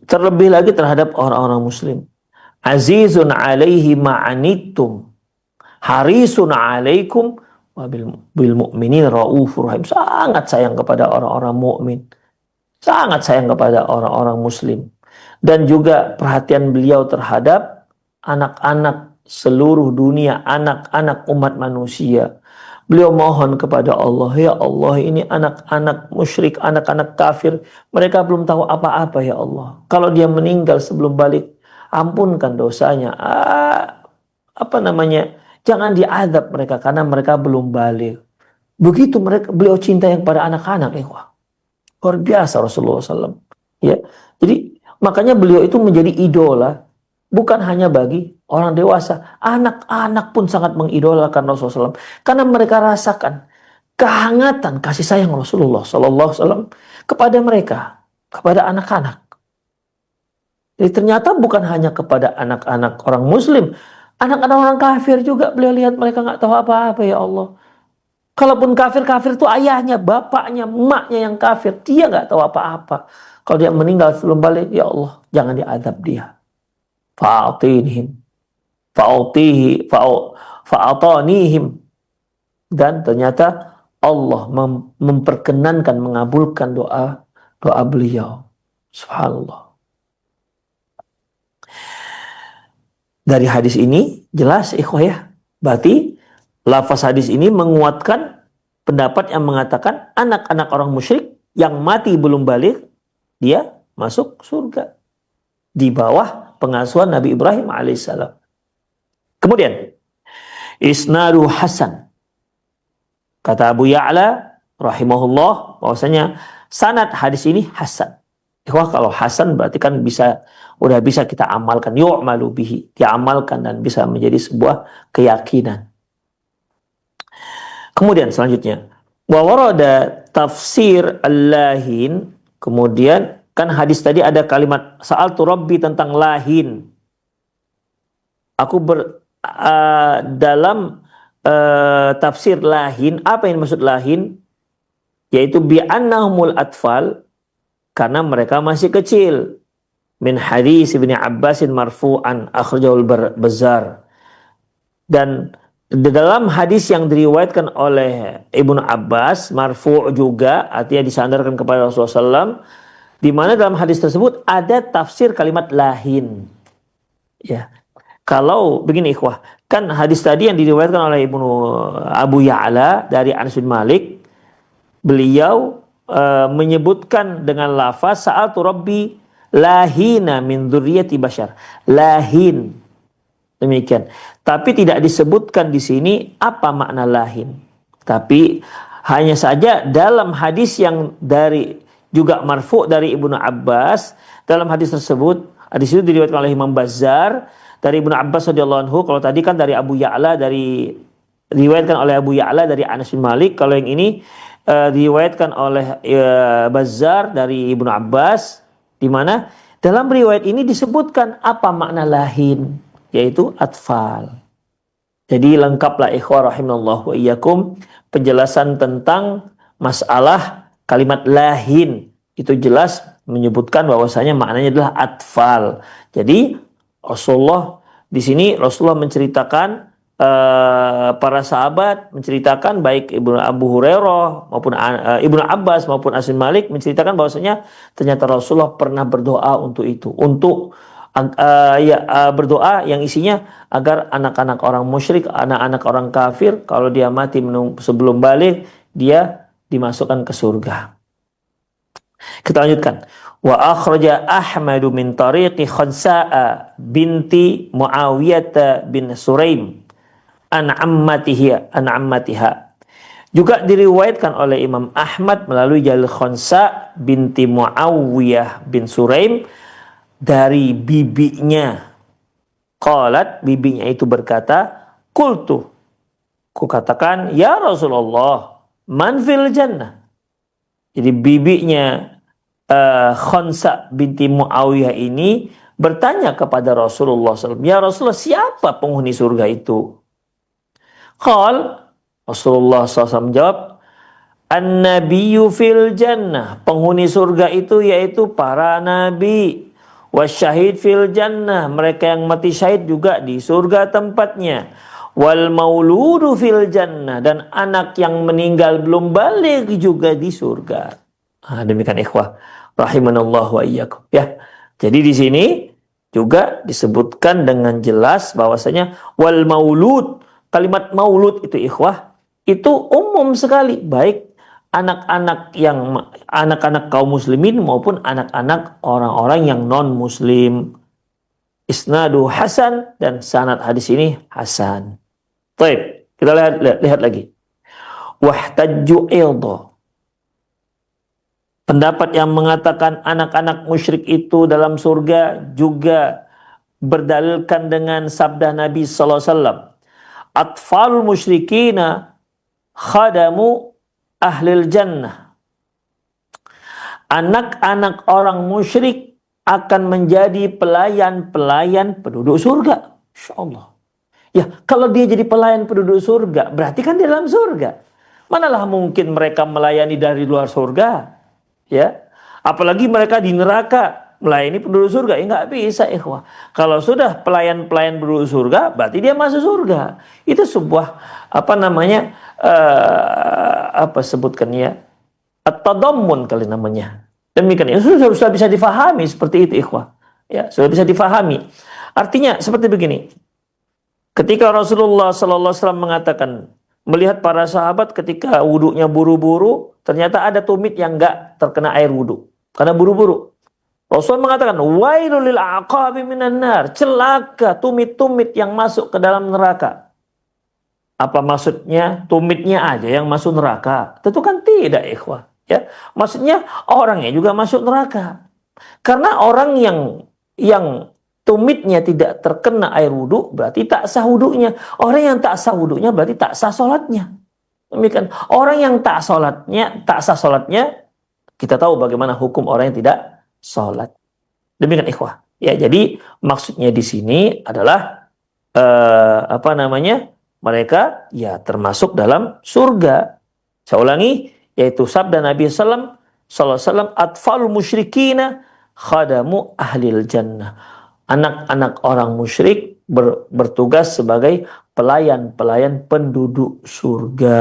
Terlebih lagi terhadap orang-orang muslim. Azizun alaihi ma'anittum, harisun alaikum wa bil mu'minin raufur rahim. Sangat sayang kepada orang-orang mukmin. Sangat sayang kepada orang-orang muslim. Dan juga perhatian beliau terhadap anak-anak seluruh dunia, anak-anak umat manusia. Beliau mohon kepada Allah, ya Allah, ini anak-anak musyrik, anak-anak kafir, mereka belum tahu apa-apa ya Allah. Kalau dia meninggal sebelum balik, ampunkan dosanya. Jangan diazab mereka karena mereka belum balik. Begitu beliau cinta yang pada anak-anak, luar biasa Rasulullah SAW. Ya, jadi makanya beliau itu menjadi idola, bukan hanya bagi orang dewasa. Anak-anak pun sangat mengidolakan Rasulullah SAW. Karena mereka rasakan kehangatan kasih sayang Rasulullah SAW kepada mereka, kepada anak-anak. Jadi ternyata bukan hanya kepada anak-anak orang muslim, anak-anak orang kafir juga beliau lihat mereka nggak tahu apa-apa ya Allah. Kalaupun kafir itu ayahnya, bapaknya, emaknya yang kafir, dia nggak tahu apa-apa. Kalau dia meninggal sebelum balik, ya Allah, jangan diazab dia. Fa'atanihim. Dan ternyata Allah memperkenankan, mengabulkan doa beliau. Subhanallah. Dari hadis ini jelas ikhwah ya. Berarti lafaz hadis ini menguatkan pendapat yang mengatakan anak-anak orang musyrik yang mati belum balik, dia masuk surga di bawah pengasuhan Nabi Ibrahim alaihissalam. Kemudian isnadu hasan, kata Abu Ya'la rahimahullah bahwasanya sanad hadis ini hasan. Kalau hasan berarti kan udah bisa kita amalkan, yu'malu bihi, diamalkan dan bisa menjadi sebuah keyakinan. Kemudian selanjutnya wa warada tafsir al-lahin. Kemudian kan hadis tadi ada kalimat sa'altu rabbi tentang lahin. Aku dalam tafsir lahin, apa yang dimaksud lahin? Yaitu bi'annahumul atfal, karena mereka masih kecil. Min hadis Ibnu Abbasin marfu'an akhrajahu al-Bazzar. Dan di dalam hadis yang diriwayatkan oleh Ibnu Abbas marfu' juga, artinya disandarkan kepada Rasulullah SAW, di mana dalam hadis tersebut ada tafsir kalimat lahin. Ya, kalau begini ikhwah, kan hadis tadi yang diriwayatkan oleh Ibnu Abu Ya'la dari Anas bin Malik, beliau menyebutkan dengan lafaz sa'altu rabbi lahina min dzurriyyati bashar. Lahin. Demikian. Tapi tidak disebutkan di sini apa makna lahin. Tapi hanya saja dalam hadis yang juga marfu' dari Ibnu Abbas, dalam hadis tersebut, hadis itu diriwayatkan oleh Imam Bazzar dari Ibnu Abbas radhiyallahu anhu. Kalau tadi kan dari Abu Ya'la, diriwayatkan oleh Abu Ya'la dari Anas bin Malik. Kalau yang ini diriwayatkan oleh Bazzar dari Ibnu Abbas, di mana Dalam riwayat ini disebutkan apa makna lahin, yaitu atfal. Jadi lengkaplah ikhwah rahimallahu wa iyyakum penjelasan tentang masalah kalimat lahin. Itu jelas menyebutkan bahwasanya maknanya adalah atfal. Jadi Rasulullah menceritakan para sahabat menceritakan baik Ibnu Abu Hurairah maupun Ibnu Abbas maupun Anas bin Malik menceritakan bahwasanya ternyata Rasulullah pernah berdoa untuk itu, untuk berdoa yang isinya agar anak-anak orang musyrik, anak-anak orang kafir kalau dia mati sebelum balik dia dimasukkan ke surga. Kita lanjutkan. Wa akhraja Ahmad min tariqi Khansa'a binti Muawiyah bin Suraim an ammatiha. Juga diriwayatkan oleh Imam Ahmad melalui jalur Khansa binti Muawiyah bin Suraim dari bibinya. Qalat, bibinya itu berkata, qultu, ku katakan, ya Rasulullah, man fil jannah. Jadi bibinya Khansa binti Muawiyah ini bertanya kepada Rasulullah SAW, ya Rasulullah, siapa penghuni surga itu? Qal, Rasulullah SAW menjawab, an-nabiyyu fil jannah. Penghuni surga itu yaitu para nabi. Wasyahid fil jannah, mereka yang mati syahid juga di surga tempatnya. Wal mauludu fil jannah, dan anak yang meninggal belum balik juga di surga. Demikian ikhwah rahimanallahu wa iyyakum ya. Jadi di sini juga disebutkan dengan jelas bahwasanya wal maulud, kalimat maulud itu ikhwah itu umum sekali, baik anak-anak kaum muslimin maupun anak-anak orang-orang yang non muslim. Isnadu hasan, dan sanad hadis ini hasan. Baik, kita lihat lagi. Wahtajju ildo, pendapat yang mengatakan anak-anak musyrik itu dalam surga juga berdalilkan dengan sabda Nabi sallallahu alaihi wasallam, atfalul musyrikina khadamu ahlil jannah. Anak-anak orang musyrik akan menjadi pelayan-pelayan penduduk surga. Insyaallah. Ya, kalau dia jadi pelayan penduduk surga, berarti kan di dalam surga. Manalah mungkin mereka melayani dari luar surga. Ya. Apalagi mereka di neraka melayani penduduk surga. Ya nggak bisa, ikhwah. Kalau sudah pelayan-pelayan penduduk surga, berarti dia masuk surga. Itu sebuah sebutkannya at-tadammun kali namanya. Demikian itu sudah bisa difahami seperti itu ikhwah. Ya, sudah bisa difahami. Artinya seperti begini. Ketika Rasulullah sallallahu alaihi wasallam mengatakan melihat para sahabat ketika wudunya buru-buru, ternyata ada tumit yang enggak terkena air wudu karena buru-buru. Rasul mengatakan wailul lil aqabi minan nar, celaka tumit-tumit yang masuk ke dalam neraka. Apa maksudnya tumitnya aja yang masuk neraka? Tentu kan tidak, ikhwah. Ya, maksudnya orangnya juga masuk neraka. Karena orang yang tumitnya tidak terkena air wudhu berarti tak sah wudhunya. Orang yang tak sah wudhunya berarti tak sah sholatnya. Demikian. Orang yang tak sah sholatnya, kita tahu bagaimana hukum orang yang tidak sholat. Demikian ikhwah. Ya, jadi maksudnya di sini adalah mereka ya termasuk dalam surga. Saya ulangi, yaitu sabda Nabi sallallahu alaihi wasallam, atfal musyrikina khadamu ahlil jannah. Anak-anak orang musyrik bertugas sebagai pelayan-pelayan penduduk surga.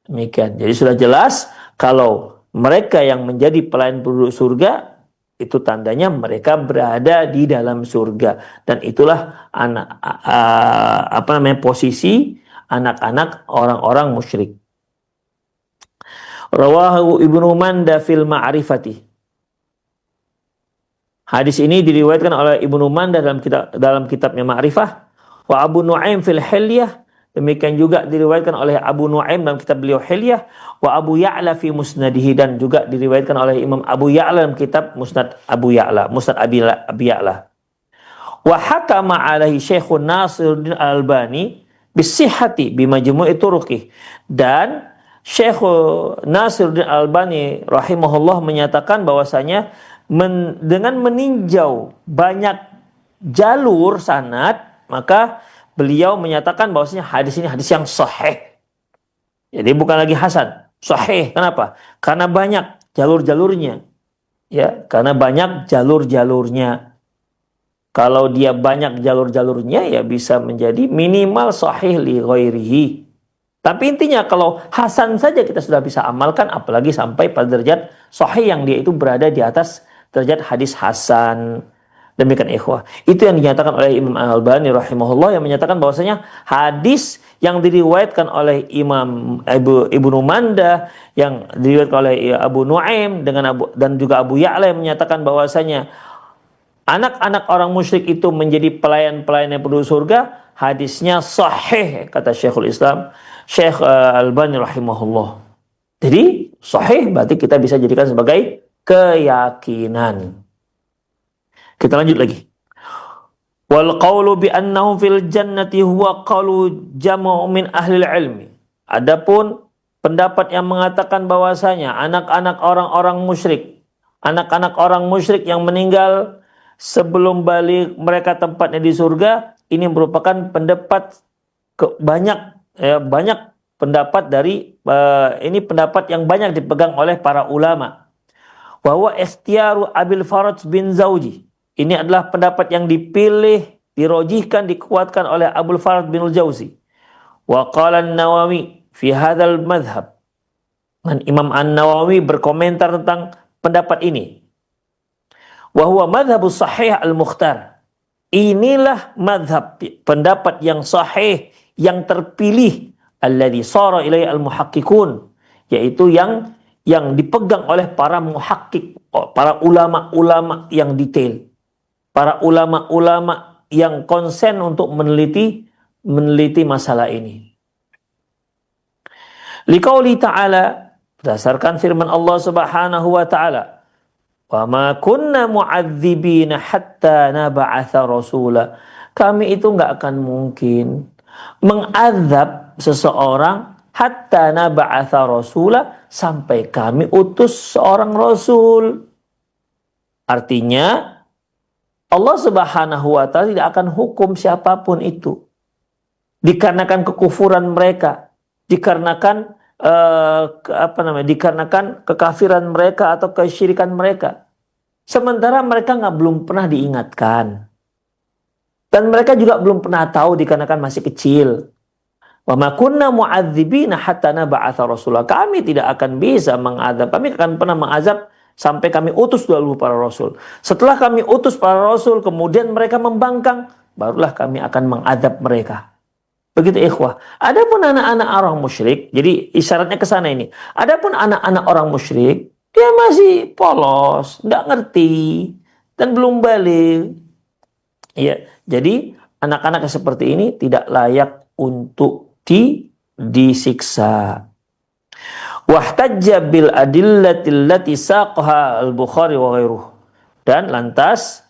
Demikian. Jadi sudah jelas kalau mereka yang menjadi pelayan penduduk surga, itu tandanya mereka berada di dalam surga, dan itulah posisi anak-anak orang-orang musyrik. Rawahu Ibnu Manda fil Ma'rifati. Hadis ini diriwayatkan oleh Ibnu Manda dalam kitabnya Ma'rifah, wa Abu Nuaim fil Hilyah, demikian juga diriwayatkan oleh Abu Nuaim dalam kitab beliau Hilyah, wa Abu Ya'la fi Musnadihi, dan juga diriwayatkan oleh Imam Abu Ya'la dalam kitab Musnad Abi Ya'la. Wa hakama alaihi Syekhun Nasiruddin Al-Albani bisihhati bimajmu'i turuqih, dan Syekh Nasiruddin Albani rahimahullah menyatakan bahwasanya dengan meninjau banyak jalur sanad, maka beliau menyatakan bahwasanya hadis ini hadis yang sahih. Jadi bukan lagi hasan, sahih. Kenapa? Karena banyak jalur-jalurnya. Ya, karena banyak jalur-jalurnya. Kalau dia banyak jalur-jalurnya ya bisa menjadi minimal sahih li ghairihi. Tapi intinya kalau hasan saja kita sudah bisa amalkan, apalagi sampai pada derajat sahih yang dia itu berada di atas derajat hadis hasan. Demikian ikhwah. Itu yang dinyatakan oleh Imam Al-Albani rahimahullah, yang menyatakan bahwasanya hadis yang diriwayatkan oleh Imam Ibnu Mandah, yang diriwayatkan oleh Abu Nuaim dan juga Abu Ya'la, yang menyatakan bahwasanya anak-anak orang musyrik itu menjadi pelayan-pelayan yang penduduk surga, hadisnya sahih, kata Syekhul Islam Syekh Al-Albani rahimahullah. Jadi sahih berarti kita bisa jadikan sebagai keyakinan. Kita lanjut lagi. Wal qawlu bi annahu fil jannati huwa qawlu jam'u min ahli ilmi. Adapun pendapat yang mengatakan bahwasanya anak-anak orang-orang musyrik yang meninggal sebelum balik mereka tempatnya di surga, ini merupakan pendapat banyak pendapat dari ini pendapat yang banyak dipegang oleh para ulama. Bahwa ikhtiyaru Abil Faraj bin Zawji, ini adalah pendapat yang dipilih, dirojihkan, dikuatkan oleh Abul Farad bin Al-Jauzi. Wa qala An-Nawawi fi hadzal madhab. Dan Imam An-Nawawi berkomentar tentang pendapat ini. Wa huwa madhabus sahih al-mukhtar. Inilah madhab, pendapat yang sahih, yang terpilih, alladhi sara ilaihi al-muhaqqiqun, yaitu yang dipegang oleh para muhakkik, para ulama-ulama yang detail. Para ulama-ulama yang konsen untuk meneliti masalah ini. Liqauli ta'ala, berdasarkan firman Allah Subhanahu wa ta'ala, wa ma kunna mu'adzibina hatta naba'atha rasula. Kami itu enggak akan mungkin mengazab seseorang hatta naba'atha rasula, sampai kami utus seorang rasul. Artinya Allah Subhanahu wa ta'ala tidak akan hukum siapapun itu dikarenakan kekufuran mereka, dikarenakan dikarenakan kekafiran mereka atau kesyirikan mereka, sementara mereka belum pernah diingatkan, dan mereka juga belum pernah tahu dikarenakan masih kecil. Wa ma kunna mu'adzibina hatta naba'atha rasulah. Kami tidak akan bisa mengazab, kami akan pernah mengazab sampai kami utus dulu para rasul. Setelah kami utus para rasul, kemudian mereka membangkang, barulah kami akan mengadab mereka. Begitu ikhwah. Adapun anak-anak orang musyrik, jadi isyaratnya ke sana ini. Adapun anak-anak orang musyrik, dia masih polos, enggak ngerti, dan belum balik. Ya, jadi anak-anak yang seperti ini tidak layak untuk disiksa. Wahtajja bil adillatil lati saqaha al-Bukhari wa ghairuh. Dan lantas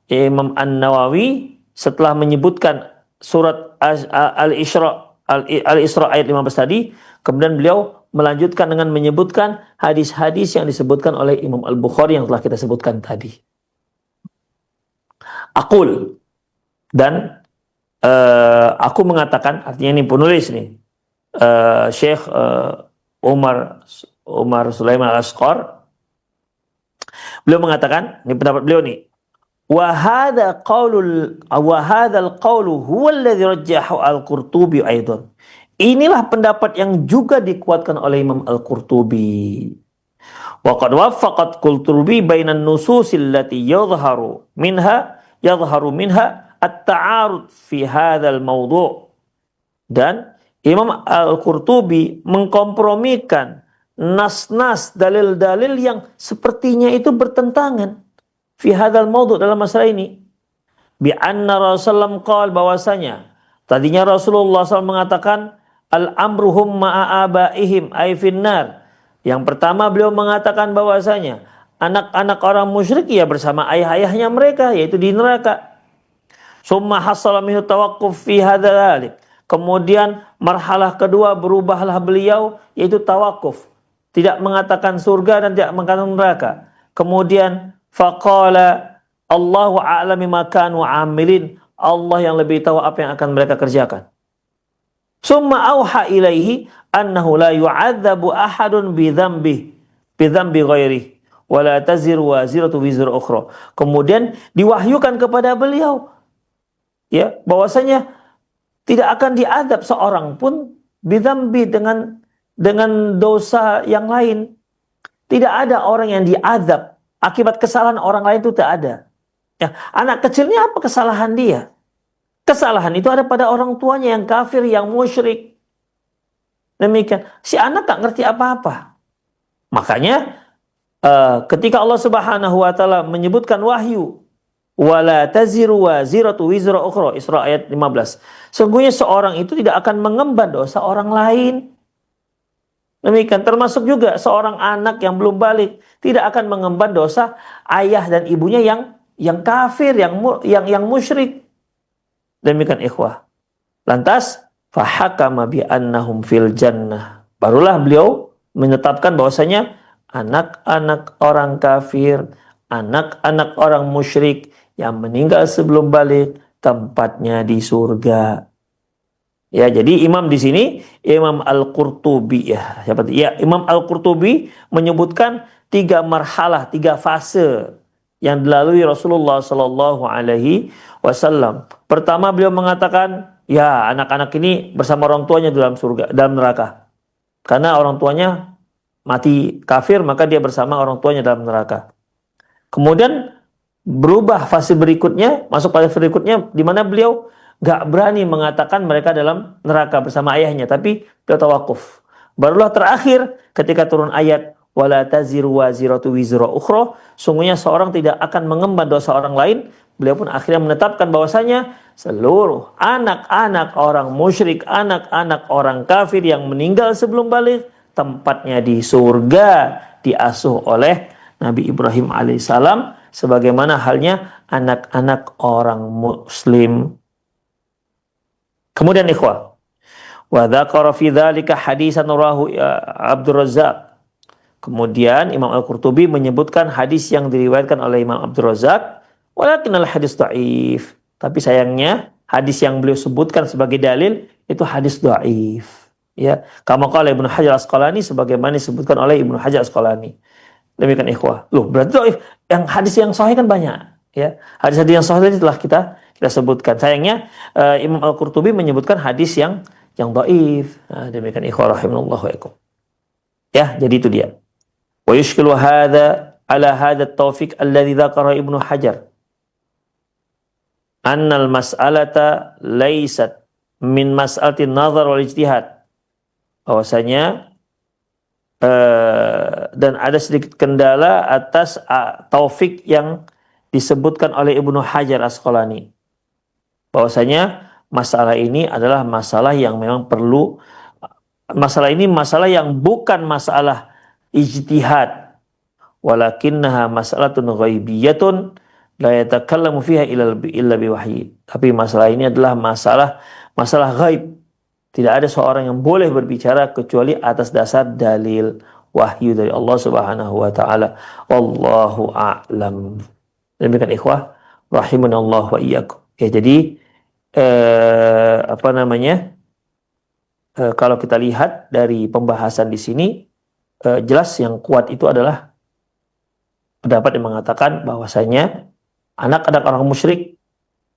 Imam An-Nawawi setelah menyebutkan surat Al-Isra ayat 15 tadi, kemudian beliau melanjutkan dengan menyebutkan hadis-hadis yang disebutkan oleh Imam Al-Bukhari yang telah kita sebutkan tadi. Aqul, dan aku mengatakan, artinya ini penulis nih, Syekh Umar Sulaiman Al-Asqar, beliau mengatakan, ini pendapat beliau nih, wa hadzal qawlu huwa alladhi rajjahu al-Qurtubi aidan. Inilah pendapat yang juga dikuatkan oleh Imam Al-Qurtubi. Wa qad waffaqat Qurtubi bainan nususil lati yadhharu minha at-ta'arud fi hadzal mawdu'. Dan Imam Al-Qurtubi mengkompromikan nas-nas, dalil-dalil yang sepertinya itu bertentangan fi hadzal mawdu', dalam masalah ini. Bi anna Rasulullah qala, bahwasanya tadinya Rasulullah SAW mengatakan al-amruhum ma'a abaihim ay finnar. Yang pertama beliau mengatakan bahwasanya anak-anak orang musyrik ya bersama ayah-ayahnya mereka, yaitu di neraka. Summa hasala minhu tawaqquf fi hadzal. Kemudian marhalah kedua berubahlah beliau, yaitu tawakuf. Tidak mengatakan surga dan tidak mengatakan neraka. Kemudian faqala Allahu a'lam bima kanu 'amilin. Allah yang lebih tahu apa yang akan mereka kerjakan. Summa auha ilaihi annahu la yu'adzabu ahadun bi dzambi ghairihi wa la taziru waziratu wizra ukhra. Kemudian diwahyukan kepada beliau ya bahwasanya tidak akan diadab seorang pun bidzambi dengan dosa yang lain. Tidak ada orang yang diadab akibat kesalahan orang lain, itu tak ada. Ya, anak kecilnya apa kesalahan dia? Kesalahan itu ada pada orang tuanya yang kafir, yang musyrik. Demikian. Si anak tak ngerti apa-apa. Makanya ketika Allah Subhanahu wa taala menyebutkan wahyu, wala taziru waziratu wizra ukhra, Isra ayat 15. Sesungguhnya seorang itu tidak akan mengemban dosa orang lain. Demikian, termasuk juga seorang anak yang belum balik tidak akan mengemban dosa ayah dan ibunya yang kafir, yang musyrik. Demikian ikhwah. Lantas fahakama bi annahum fil jannah. Barulah beliau menetapkan bahwasanya anak-anak orang kafir, anak-anak orang musyrik yang meninggal sebelum balik tempatnya di surga. Ya, jadi imam di sini Imam Al-Qurtubi ya. Ya, Imam Al-Qurtubi menyebutkan 3 marhalah, 3 fase yang dilalui Rasulullah sallallahu alaihi wasallam. Pertama beliau mengatakan, ya anak-anak ini bersama orang tuanya dalam surga, dalam neraka. Karena orang tuanya mati kafir, maka dia bersama orang tuanya dalam neraka. Kemudian berubah fase berikutnya, masuk fase berikutnya di mana beliau gak berani mengatakan mereka dalam neraka bersama ayahnya, tapi beliau tawakuf. Barulah terakhir ketika turun ayat wala taziru waziratu wizra ukhra, sungguhnya seorang tidak akan mengemban dosa orang lain. Beliau pun akhirnya menetapkan bahwasanya seluruh anak-anak orang musyrik, anak-anak orang kafir yang meninggal sebelum balik tempatnya di surga, diasuh oleh Nabi Ibrahim alaihissalam sebagaimana halnya anak-anak orang muslim. Kemudian ikhwah, wa dzakara fi dzalika hadisan rawahu Abdur Razzaq. Kemudian Imam Al-Qurtubi menyebutkan hadis yang diriwayatkan oleh Imam Abdur Razzaq, walakinnal hadis dhaif. Tapi sayangnya hadis yang beliau sebutkan sebagai dalil itu hadis dhaif. Ya, kama qala Ibnu Hajar Asqalani, sebagaimana disebutkan oleh Ibnu Hajar Asqalani. Demikian ikhwah. Loh, berarti dhaif. Yang hadis yang sahih kan banyak, ya. Hadis-hadis yang sahih tadi telah kita sebutkan. Sayangnya Imam Al-Qurtubi menyebutkan hadis yang dhaif. Nah, demikian ikhwah rahimanallahu wa iyakum. Ya, jadi itu dia. Wa yushkilu hadza ala hadza at-tawfiq alladhi dzakara Ibnu Hajar. Annal mas'alata laysat min mas'alati nazar wal ijtihad. Bahwasanya dan ada sedikit kendala atas taufik yang disebutkan oleh Ibnu Hajar Asqalani. Bahwasanya masalah ini adalah masalah yang memang perlu, masalah ini masalah yang bukan masalah ijtihad, walakinnaha mas'alatun ghaibiyatun la yatakallamu fiha illa biwahyi. Tapi masalah ini adalah masalah ghaib. Tidak ada seorang yang boleh berbicara kecuali atas dasar dalil wahyu dari Allah Subhanahu wa taala. Wallahu a'lam. Demikian ikhwah rahimanallahu wa iyyakum. Ya, jadi kalau kita lihat dari pembahasan di sini, jelas yang kuat itu adalah pendapat yang mengatakan bahwasanya anak-anak orang musyrik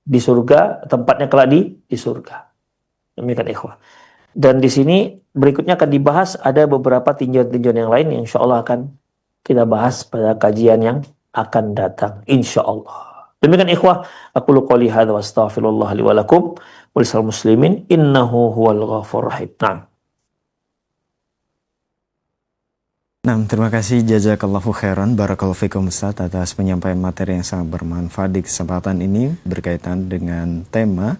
di surga, tempatnya kelak di surga. Demikian ikhwah. Dan di sini berikutnya akan dibahas ada beberapa tinjauan-tinjauan yang lain yang insyaallah akan kita bahas pada kajian yang akan datang insyaallah. Demikian ikhwah, aqulu qouli hadza wa astaghfirullah li wa lakum wa lisal muslimin innahu huwal ghafurur rahim. Nah, terima kasih jazakallahu khairan, barakallahu fikum Ustaz atas penyampaian materi yang sangat bermanfaat di kesempatan ini berkaitan dengan tema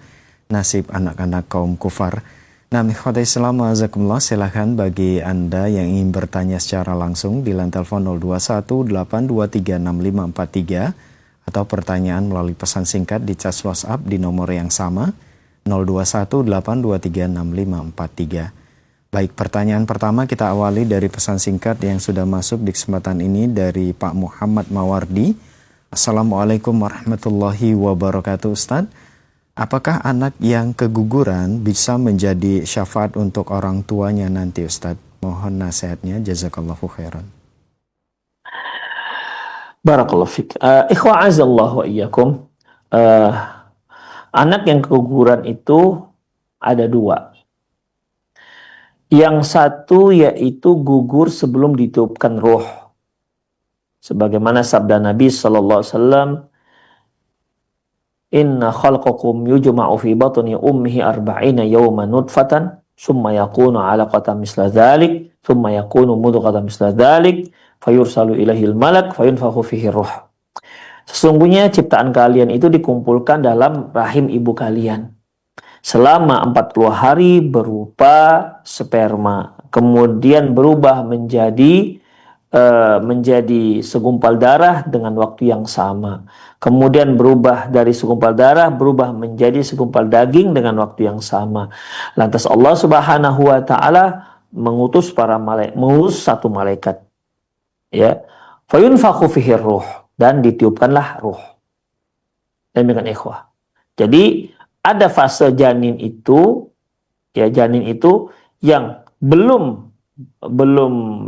nasib anak-anak kaum kufar. Nah, ikhwatai Islam azakumullah, silakan bagi Anda yang ingin bertanya secara langsung di line telepon 0218236543 atau pertanyaan melalui pesan singkat di chat WhatsApp di nomor yang sama 0218236543. Baik, pertanyaan pertama kita awali dari pesan singkat yang sudah masuk di kesempatan ini dari Pak Muhammad Mawardi. Assalamualaikum warahmatullahi wabarakatuh, Ustadz. Apakah anak yang keguguran bisa menjadi syafaat untuk orang tuanya nanti, Ustadz? Mohon nasihatnya, jazakallahu khairan. Barakallahu fik. Ikhwa azallahu wa iyyakum. Anak yang keguguran itu ada dua. Yang satu yaitu gugur sebelum ditiupkan ruh. Sebagaimana sabda Nabi sallallahu alaihi wasallam, "Inna khalqakum yujma'u fi batni ummihi arba'ina yawman nutfatan, summa yakunu 'alaqatan misla dzalik, summa yakunu mudghatan misla dzalik, fayursalu ilaihil malak fayunfakhu fihi ruh." Sesungguhnya ciptaan kalian itu dikumpulkan dalam rahim ibu kalian selama 40 hari berupa sperma, kemudian berubah menjadi segumpal darah dengan waktu yang sama, kemudian berubah dari segumpal darah berubah menjadi segumpal daging dengan waktu yang sama. Lantas Allah Subhanahu wa taala mengutus satu malaikat, ya, fayunfakhu fihi ruh, dan ditiupkanlah ruh. Demikian ikhwah. Jadi ada fase janin itu, ya, janin itu yang belum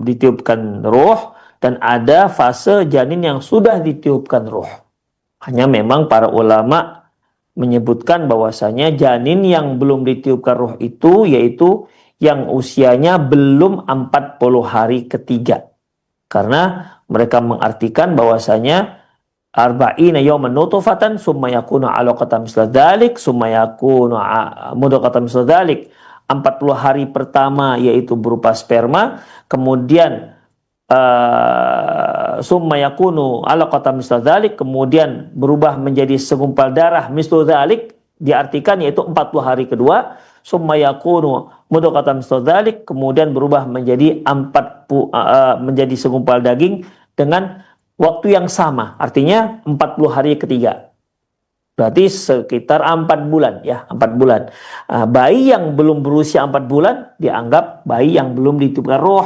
ditiupkan ruh, dan ada fase janin yang sudah ditiupkan ruh. Hanya memang para ulama menyebutkan bahwasanya janin yang belum ditiupkan ruh itu yaitu yang usianya belum 40 hari ketiga. Karena mereka mengartikan bahwasanya arba'ina yawman nutfatan summa yakunu 'alaqatan misla dzalik summa yakunu mudghatan misla dzalik. 40 hari pertama yaitu berupa sperma, kemudian summa yakunu 'alaqatan misla dzalik, kemudian berubah menjadi segumpal darah mislu dzalik, diartikan yaitu 40 hari kedua, summa yakunu mudghatan misla dzalik, kemudian berubah menjadi menjadi segumpal daging dengan waktu yang sama, artinya 40 hari ketiga. Berarti sekitar 4 bulan, ya, 4 bulan. Bayi yang belum berusia 4 bulan dianggap bayi yang belum ditiupkan roh.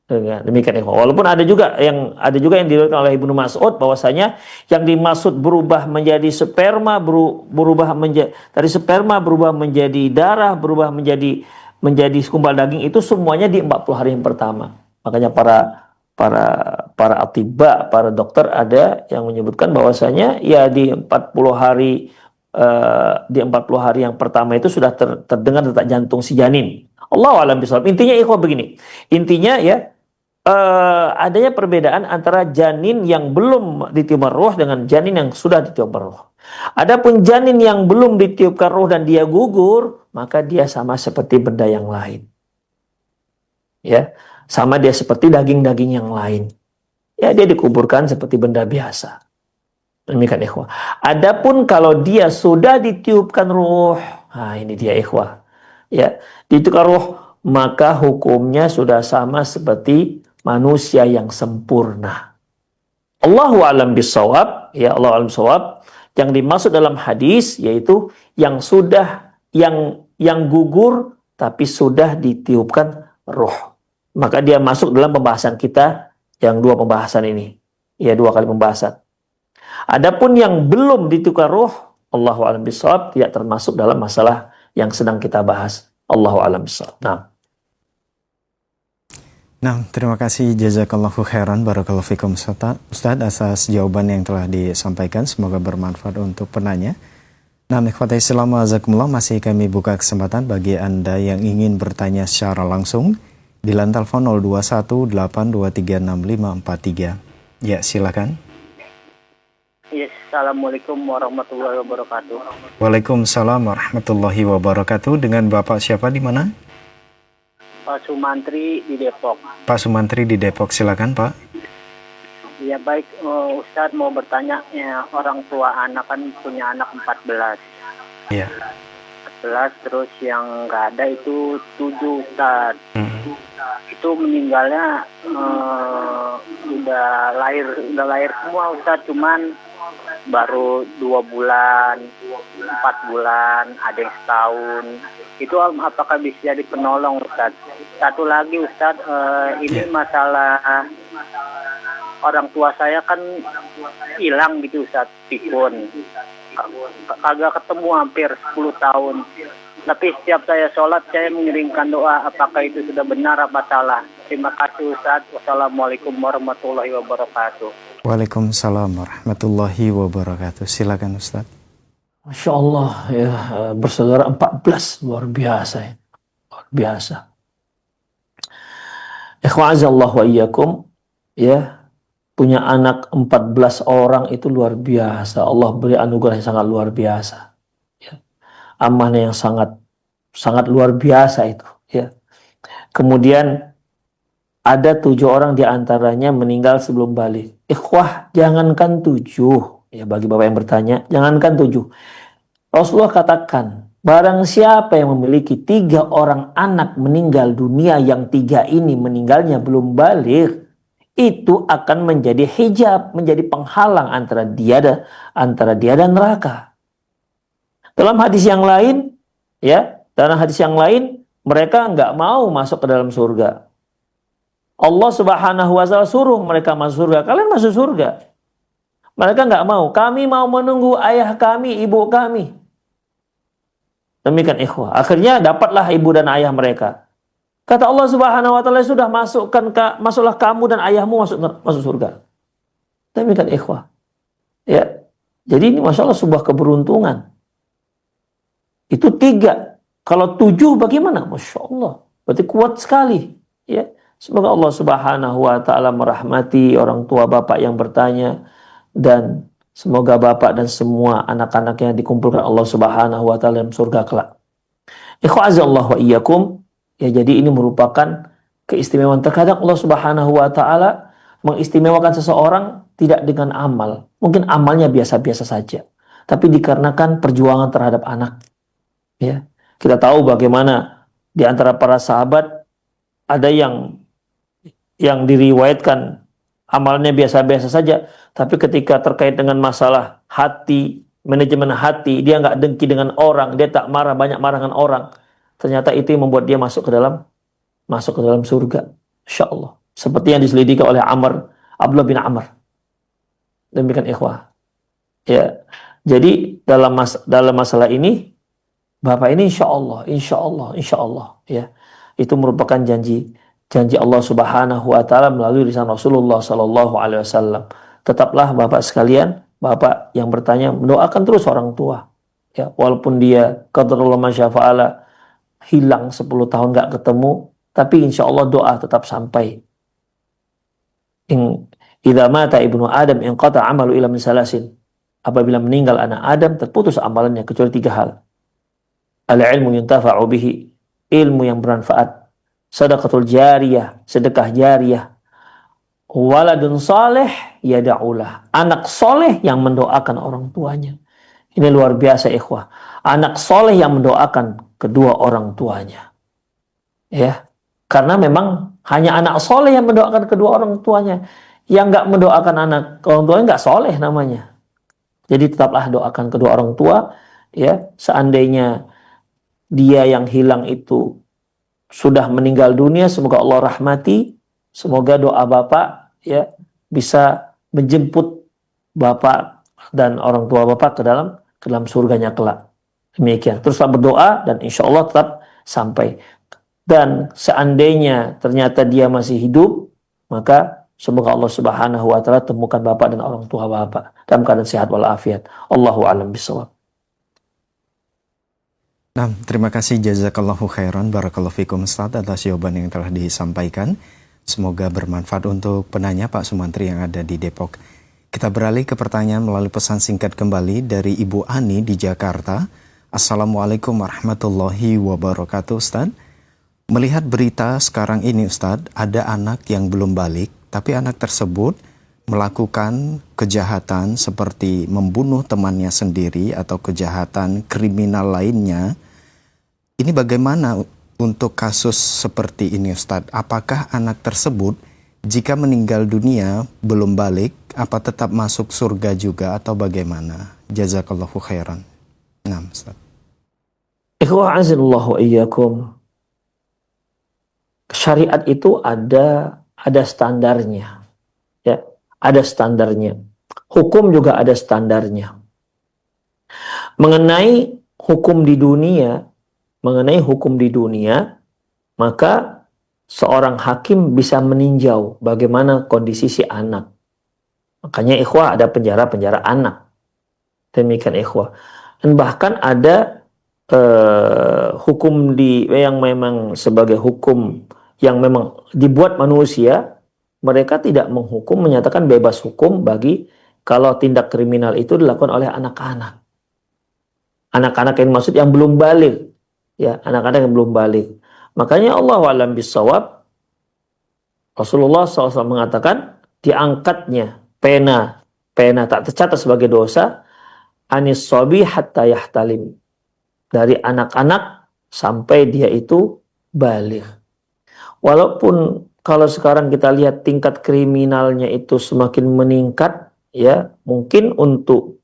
Demikian, walaupun ada juga yang diriwayatkan oleh Ibnu Mas'ud bahwasanya yang dimaksud berubah menjadi sperma, dari sperma berubah menjadi darah, berubah menjadi segumpal daging, itu semuanya di 40 hari yang pertama. Makanya para atibba, para dokter ada yang menyebutkan bahwasanya ya di 40 hari yang pertama itu sudah terdengar detak jantung si janin. Allahu a'lam bishawab. Intinya ikhwah begini. Intinya ya adanya perbedaan antara janin yang belum ditiupkan ruh dengan janin yang sudah ditiupkan ruh. Adapun janin yang belum ditiupkan ruh dan dia gugur, maka dia sama seperti benda yang lain. Ya. Sama dia seperti daging-daging yang lain. Ya, dia dikuburkan seperti benda biasa. Demikian ikhwah. Adapun kalau dia sudah ditiupkan ruh, nah ini dia ikhwah. Ya, ditiupkan ruh, maka hukumnya sudah sama seperti manusia yang sempurna. Allahu a'lam bishawab, ya, Allahu a'lam bishawab. Yang dimaksud dalam hadis yaitu yang gugur tapi sudah ditiupkan ruh. Maka dia masuk dalam pembahasan kita yang 2 pembahasan ini. Ya, 2 kali pembahasan. Adapun yang belum ditiupkan ruh, Allahu a'lam bishawab, tidak termasuk dalam masalah yang sedang kita bahas. Allahu a'lam bishawab. Nah, terima kasih, jazakallahu khairan, barakallahu fikum Ustadz atas jawaban yang telah disampaikan. Semoga bermanfaat untuk penanya. Nah, ikhwati Islam azakumullah, masih kami buka kesempatan bagi Anda yang ingin bertanya secara langsung di line telepon 0218236543. Ya, silakan. Yes, Assalamualaikum warahmatullahi wabarakatuh. Waalaikumsalam warahmatullahi wabarakatuh. Dengan Bapak siapa di mana? Pak Sumantri di Depok. Pak Sumantri di Depok, silakan Pak. Ya baik, Ustadz mau bertanya, ya, orang tua anak kan punya anak 14. Iya. 14, terus yang nggak ada itu 7, Ustadz. Itu meninggalnya udah lahir semua, Ustadz, cuman baru 2 bulan, 4 bulan, ada yang setahun. Itu apakah bisa jadi penolong, Ustaz? Satu lagi, Ustaz, ini masalah orang tua saya kan hilang gitu, Ustaz, pikun. Kagak ketemu hampir 10 tahun. Tapi setiap saya sholat, saya mengirimkan doa. Apakah itu sudah benar apa salah? Terima kasih, Ustaz. Wassalamualaikum warahmatullahi wabarakatuh. Waalaikumsalam warahmatullahi wabarakatuh. Silakan Ustaz. Masya Allah ya, bersaudara 14, luar biasa ya. Luar biasa. Ikhwa'azallahu wa iyyakum, ya, punya anak 14 orang itu luar biasa. Allah beri anugerah yang sangat luar biasa. Ya. Amanah yang sangat luar biasa itu. Ya. Kemudian ada 7 orang diantaranya meninggal sebelum balik. Ikhwah, jangankan 7. Ya, bagi bapak yang bertanya, jangankan 7. Rasulullah katakan, barang siapa yang memiliki 3 orang anak meninggal dunia, yang 3 ini meninggalnya belum balik, itu akan menjadi hijab, menjadi penghalang antara dia dan neraka. Dalam hadis yang lain, mereka nggak mau masuk ke dalam surga. Allah Subhanahu wa Ta'ala suruh mereka masuk surga. Kalian masuk surga. Mereka nggak mau. Kami mau menunggu ayah kami, ibu kami. Demikian ikhwah. Akhirnya dapatlah ibu dan ayah mereka. Kata Allah Subhanahu wa Ta'ala, sudah masuklah kamu dan ayahmu masuk surga. Demikian ikhwah. Ya. Jadi ini Masya Allah sebuah keberuntungan. Itu 3. Kalau 7 bagaimana? Masya Allah. Berarti kuat sekali. Ya. Semoga Allah Subhanahu wa Ta'ala merahmati orang tua bapak yang bertanya, dan semoga bapak dan semua anak-anaknya dikumpulkan Allah Subhanahu wa Ta'ala dalam surga kelak. Ikhwa'azallahu wa iyyakum. Ya, jadi ini merupakan keistimewaan. Terkadang Allah Subhanahu wa Ta'ala mengistimewakan seseorang tidak dengan amal. Mungkin amalnya biasa-biasa saja, tapi dikarenakan perjuangan terhadap anak. Ya. Kita tahu bagaimana di antara para sahabat ada yang diriwayatkan amalnya biasa-biasa saja, tapi ketika terkait dengan masalah hati, manajemen hati, dia nggak dengki dengan orang, dia tak banyak marah dengan orang. Ternyata itu yang membuat dia masuk ke dalam surga. Insya Allah. Seperti yang diselidiki oleh Abdullah bin Amr. Demikian ikhwah. Ya. Jadi dalam masalah ini, Bapak ini insya Allah, ya, itu merupakan janji Allah Subhanahu wa Ta'ala melalui lisan Rasulullah Sallallahu Alaihi Wasallam. Tetaplah Bapak sekalian, Bapak yang bertanya, mendoakan terus orang tua. Ya, walaupun dia qadarullah masyafa'ala hilang 10 tahun nggak ketemu, tapi insya Allah doa tetap sampai. Idza mata ibnu Adam inqata amalu illa min salasin. Apabila meninggal anak Adam, terputus amalannya kecuali 3 hal. Al-ilmu yuntafa'u bihi, ilmu yang bermanfaat. Sadaqatul jariyah, sedekah jariyah. Waladun saleh yada'ulah, anak soleh yang mendoakan orang tuanya. Ini luar biasa ikhwah. Anak soleh yang mendoakan kedua orang tuanya. Ya, karena memang hanya anak soleh yang mendoakan kedua orang tuanya. Yang nggak mendoakan anak orang tuanya nggak soleh namanya. Jadi tetaplah doakan kedua orang tua. Ya, seandainya dia yang hilang itu sudah meninggal dunia, semoga Allah rahmati, semoga doa Bapak ya bisa menjemput Bapak dan orang tua Bapak ke dalam surganya kelak. Demikian. Teruslah berdoa dan insya Allah tetap sampai. Dan seandainya ternyata dia masih hidup, maka semoga Allah Subhanahu wa Ta'ala temukan Bapak dan orang tua Bapak dalam keadaan sehat walafiat. Allahu a'lam bishawab. Nah, terima kasih jazakallahu khairan barakallahu fikum Ustaz atas jawaban yang telah disampaikan. Semoga bermanfaat untuk penanya Pak Sumantri yang ada di Depok. Kita beralih ke pertanyaan melalui pesan singkat kembali dari Ibu Ani di Jakarta. Assalamualaikum warahmatullahi wabarakatuh Ustaz. Melihat berita sekarang ini Ustaz, ada anak yang belum balik, tapi anak tersebut melakukan kejahatan seperti membunuh temannya sendiri atau kejahatan kriminal lainnya. Ini bagaimana untuk kasus seperti ini Ustadz? Apakah anak tersebut jika meninggal dunia belum balik apa tetap masuk surga juga atau bagaimana? Jazakallahu khairan. Nah, Ustaz. Ikhwah azanillahu wa iyyakum. Syariat itu ada standarnya. Ya, ada standarnya. Hukum juga ada standarnya. Mengenai hukum di dunia, maka seorang hakim bisa meninjau bagaimana kondisi si anak. Makanya ikhwah ada penjara anak. Demikian ikhwah. Dan bahkan ada hukum yang memang sebagai hukum yang memang dibuat manusia, mereka tidak menghukum, menyatakan bebas hukum bagi kalau tindak kriminal itu dilakukan oleh anak-anak. Anak-anak yang maksud yang belum balik. Ya, anak-anak yang belum balik. Makanya Allah a'lam bissawab, Rasulullah SAW mengatakan diangkatnya pena tak tercatat sebagai dosa anis sobi hatta yahtalim, dari anak-anak sampai dia itu balik. Walaupun kalau sekarang kita lihat tingkat kriminalnya itu semakin meningkat, ya mungkin untuk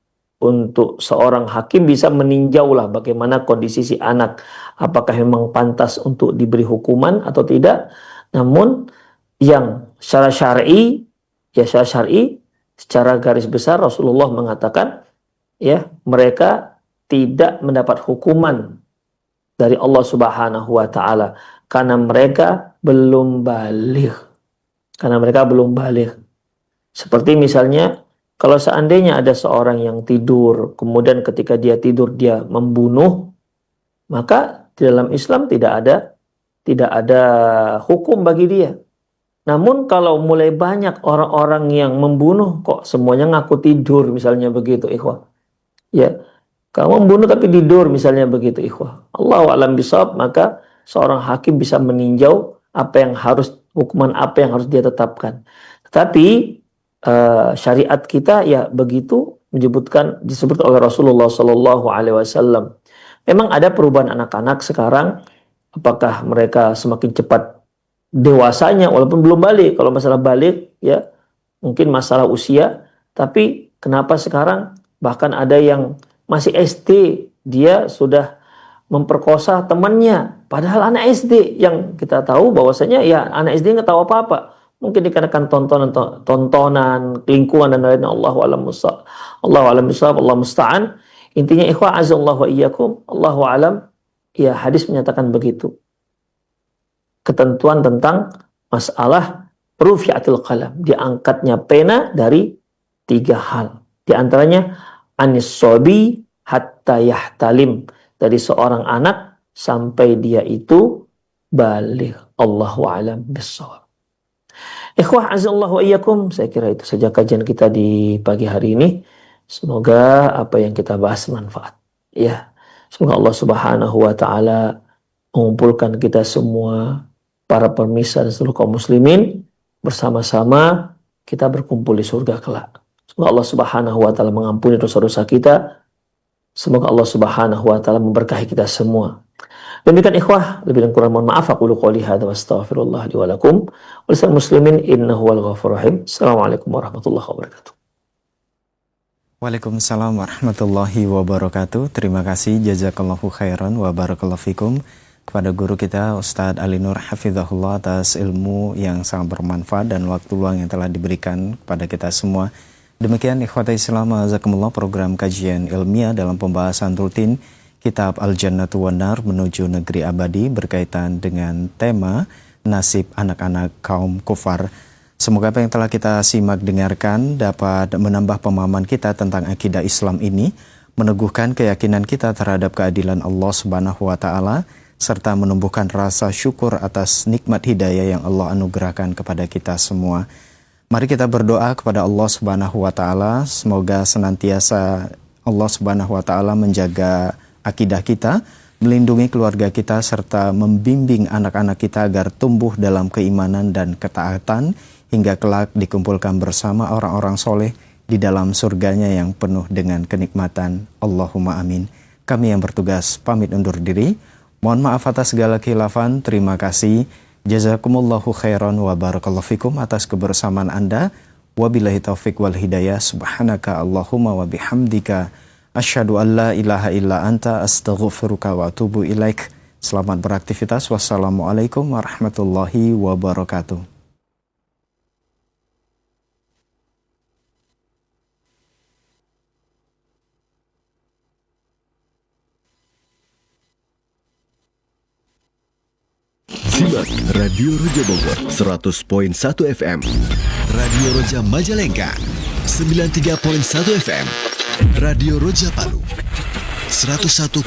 seorang hakim bisa meninjau lah bagaimana kondisi si anak, apakah memang pantas untuk diberi hukuman atau tidak. Namun yang secara syar'i, secara garis besar Rasulullah mengatakan, ya mereka tidak mendapat hukuman dari Allah Subhanahu wa taala karena mereka belum balik. Seperti misalnya kalau seandainya ada seorang yang tidur, kemudian ketika dia tidur dia membunuh, maka di dalam Islam tidak ada hukum bagi dia. Namun kalau mulai banyak orang-orang yang membunuh kok semuanya ngaku tidur, misalnya begitu ikhwah. Ya, kamu membunuh tapi tidur, misalnya begitu ikhwah. Allahu a'lam bishawab, maka seorang hakim bisa meninjau hukuman apa yang harus dia tetapkan. Tetapi syariat kita ya begitu disebut oleh Rasulullah Sallallahu Alaihi Wasallam. Memang ada perubahan anak-anak sekarang, apakah mereka semakin cepat dewasanya walaupun belum balik. Kalau masalah balik ya mungkin masalah usia, tapi kenapa sekarang bahkan ada yang masih SD dia sudah memperkosa temannya, padahal anak SD yang kita tahu bahwasanya ya anak SD nggak tahu apa-apa. Mungkin dikarenakan tontonan, lingkungan dan lainnya. Allahu a'lam bishawab, Allah musta'an. Intinya ikhwah azallahu wa iyyakum, Allahu a'lam, ya hadis menyatakan begitu. Ketentuan tentang masalah rufi'atul qalam, diangkatnya pena dari 3 hal. Di antaranya anis sobi hatta yahtalim, dari seorang anak sampai dia itu balik. Allahu a'lam bishawab. Ikhwah azallahu wa iyyakum, saya kira itu saja kajian kita di pagi hari ini. Semoga apa yang kita bahas manfaat. Ya, semoga Allah Subhanahu wa taala mengumpulkan kita semua, para pemirsa dan seluruh kaum muslimin, bersama-sama kita berkumpul di surga kelak. Semoga Allah Subhanahu wa taala mengampuni dosa-dosa kita. Semoga Allah Subhanahu wa taala memberkahi kita semua. Demikian ikhwah, lebih dan kurang mohon maaf. Aqulu qouli hadza wa astaghfirullah li wa lakum wa lisal muslimin innahu wal ghafurur rahim. Assalamualaikum warahmatullahi wabarakatuh. Waalaikumsalam warahmatullahi wabarakatuh. Terima kasih, jazakallahu khairan wa barakallahu fikum, kepada guru kita Ustadz Ali Nur hafizahullah atas ilmu yang sangat bermanfaat dan waktu luang yang telah diberikan kepada kita semua. Demikian ikhwatai Islam azakumullah, program kajian ilmiah dalam pembahasan rutin Kitab Al-Jannatu wan Nar menuju negeri abadi berkaitan dengan tema nasib anak-anak kaum kufar. Semoga apa yang telah kita simak dengarkan dapat menambah pemahaman kita tentang akidah Islam ini, meneguhkan keyakinan kita terhadap keadilan Allah Subhanahu wa taala, serta menumbuhkan rasa syukur atas nikmat hidayah yang Allah anugerahkan kepada kita semua. Mari kita berdoa kepada Allah Subhanahu wa taala, semoga senantiasa Allah Subhanahu wa taala menjaga akidah kita, melindungi keluarga kita, serta membimbing anak-anak kita agar tumbuh dalam keimanan dan ketaatan hingga kelak dikumpulkan bersama orang-orang soleh di dalam surganya yang penuh dengan kenikmatan. Allahumma amin. Kami yang bertugas pamit undur diri. Mohon maaf atas segala khilafan. Terima kasih. Jazakumullahu khairan wa barakallahu fikum atas kebersamaan Anda. Wabillahi taufik wal hidayah. Subhanaka Allahumma wa bihamdika asyhadu an la ilaha illa anta astaghfiruka wa atubu ilaik. Selamat beraktivitas. Wassalamualaikum warahmatullahi wabarakatuh. Simak Radio Roja Bogor 100.1 FM, Radio Roja Majalengka 93.1 FM, Radio Roja Palu 101.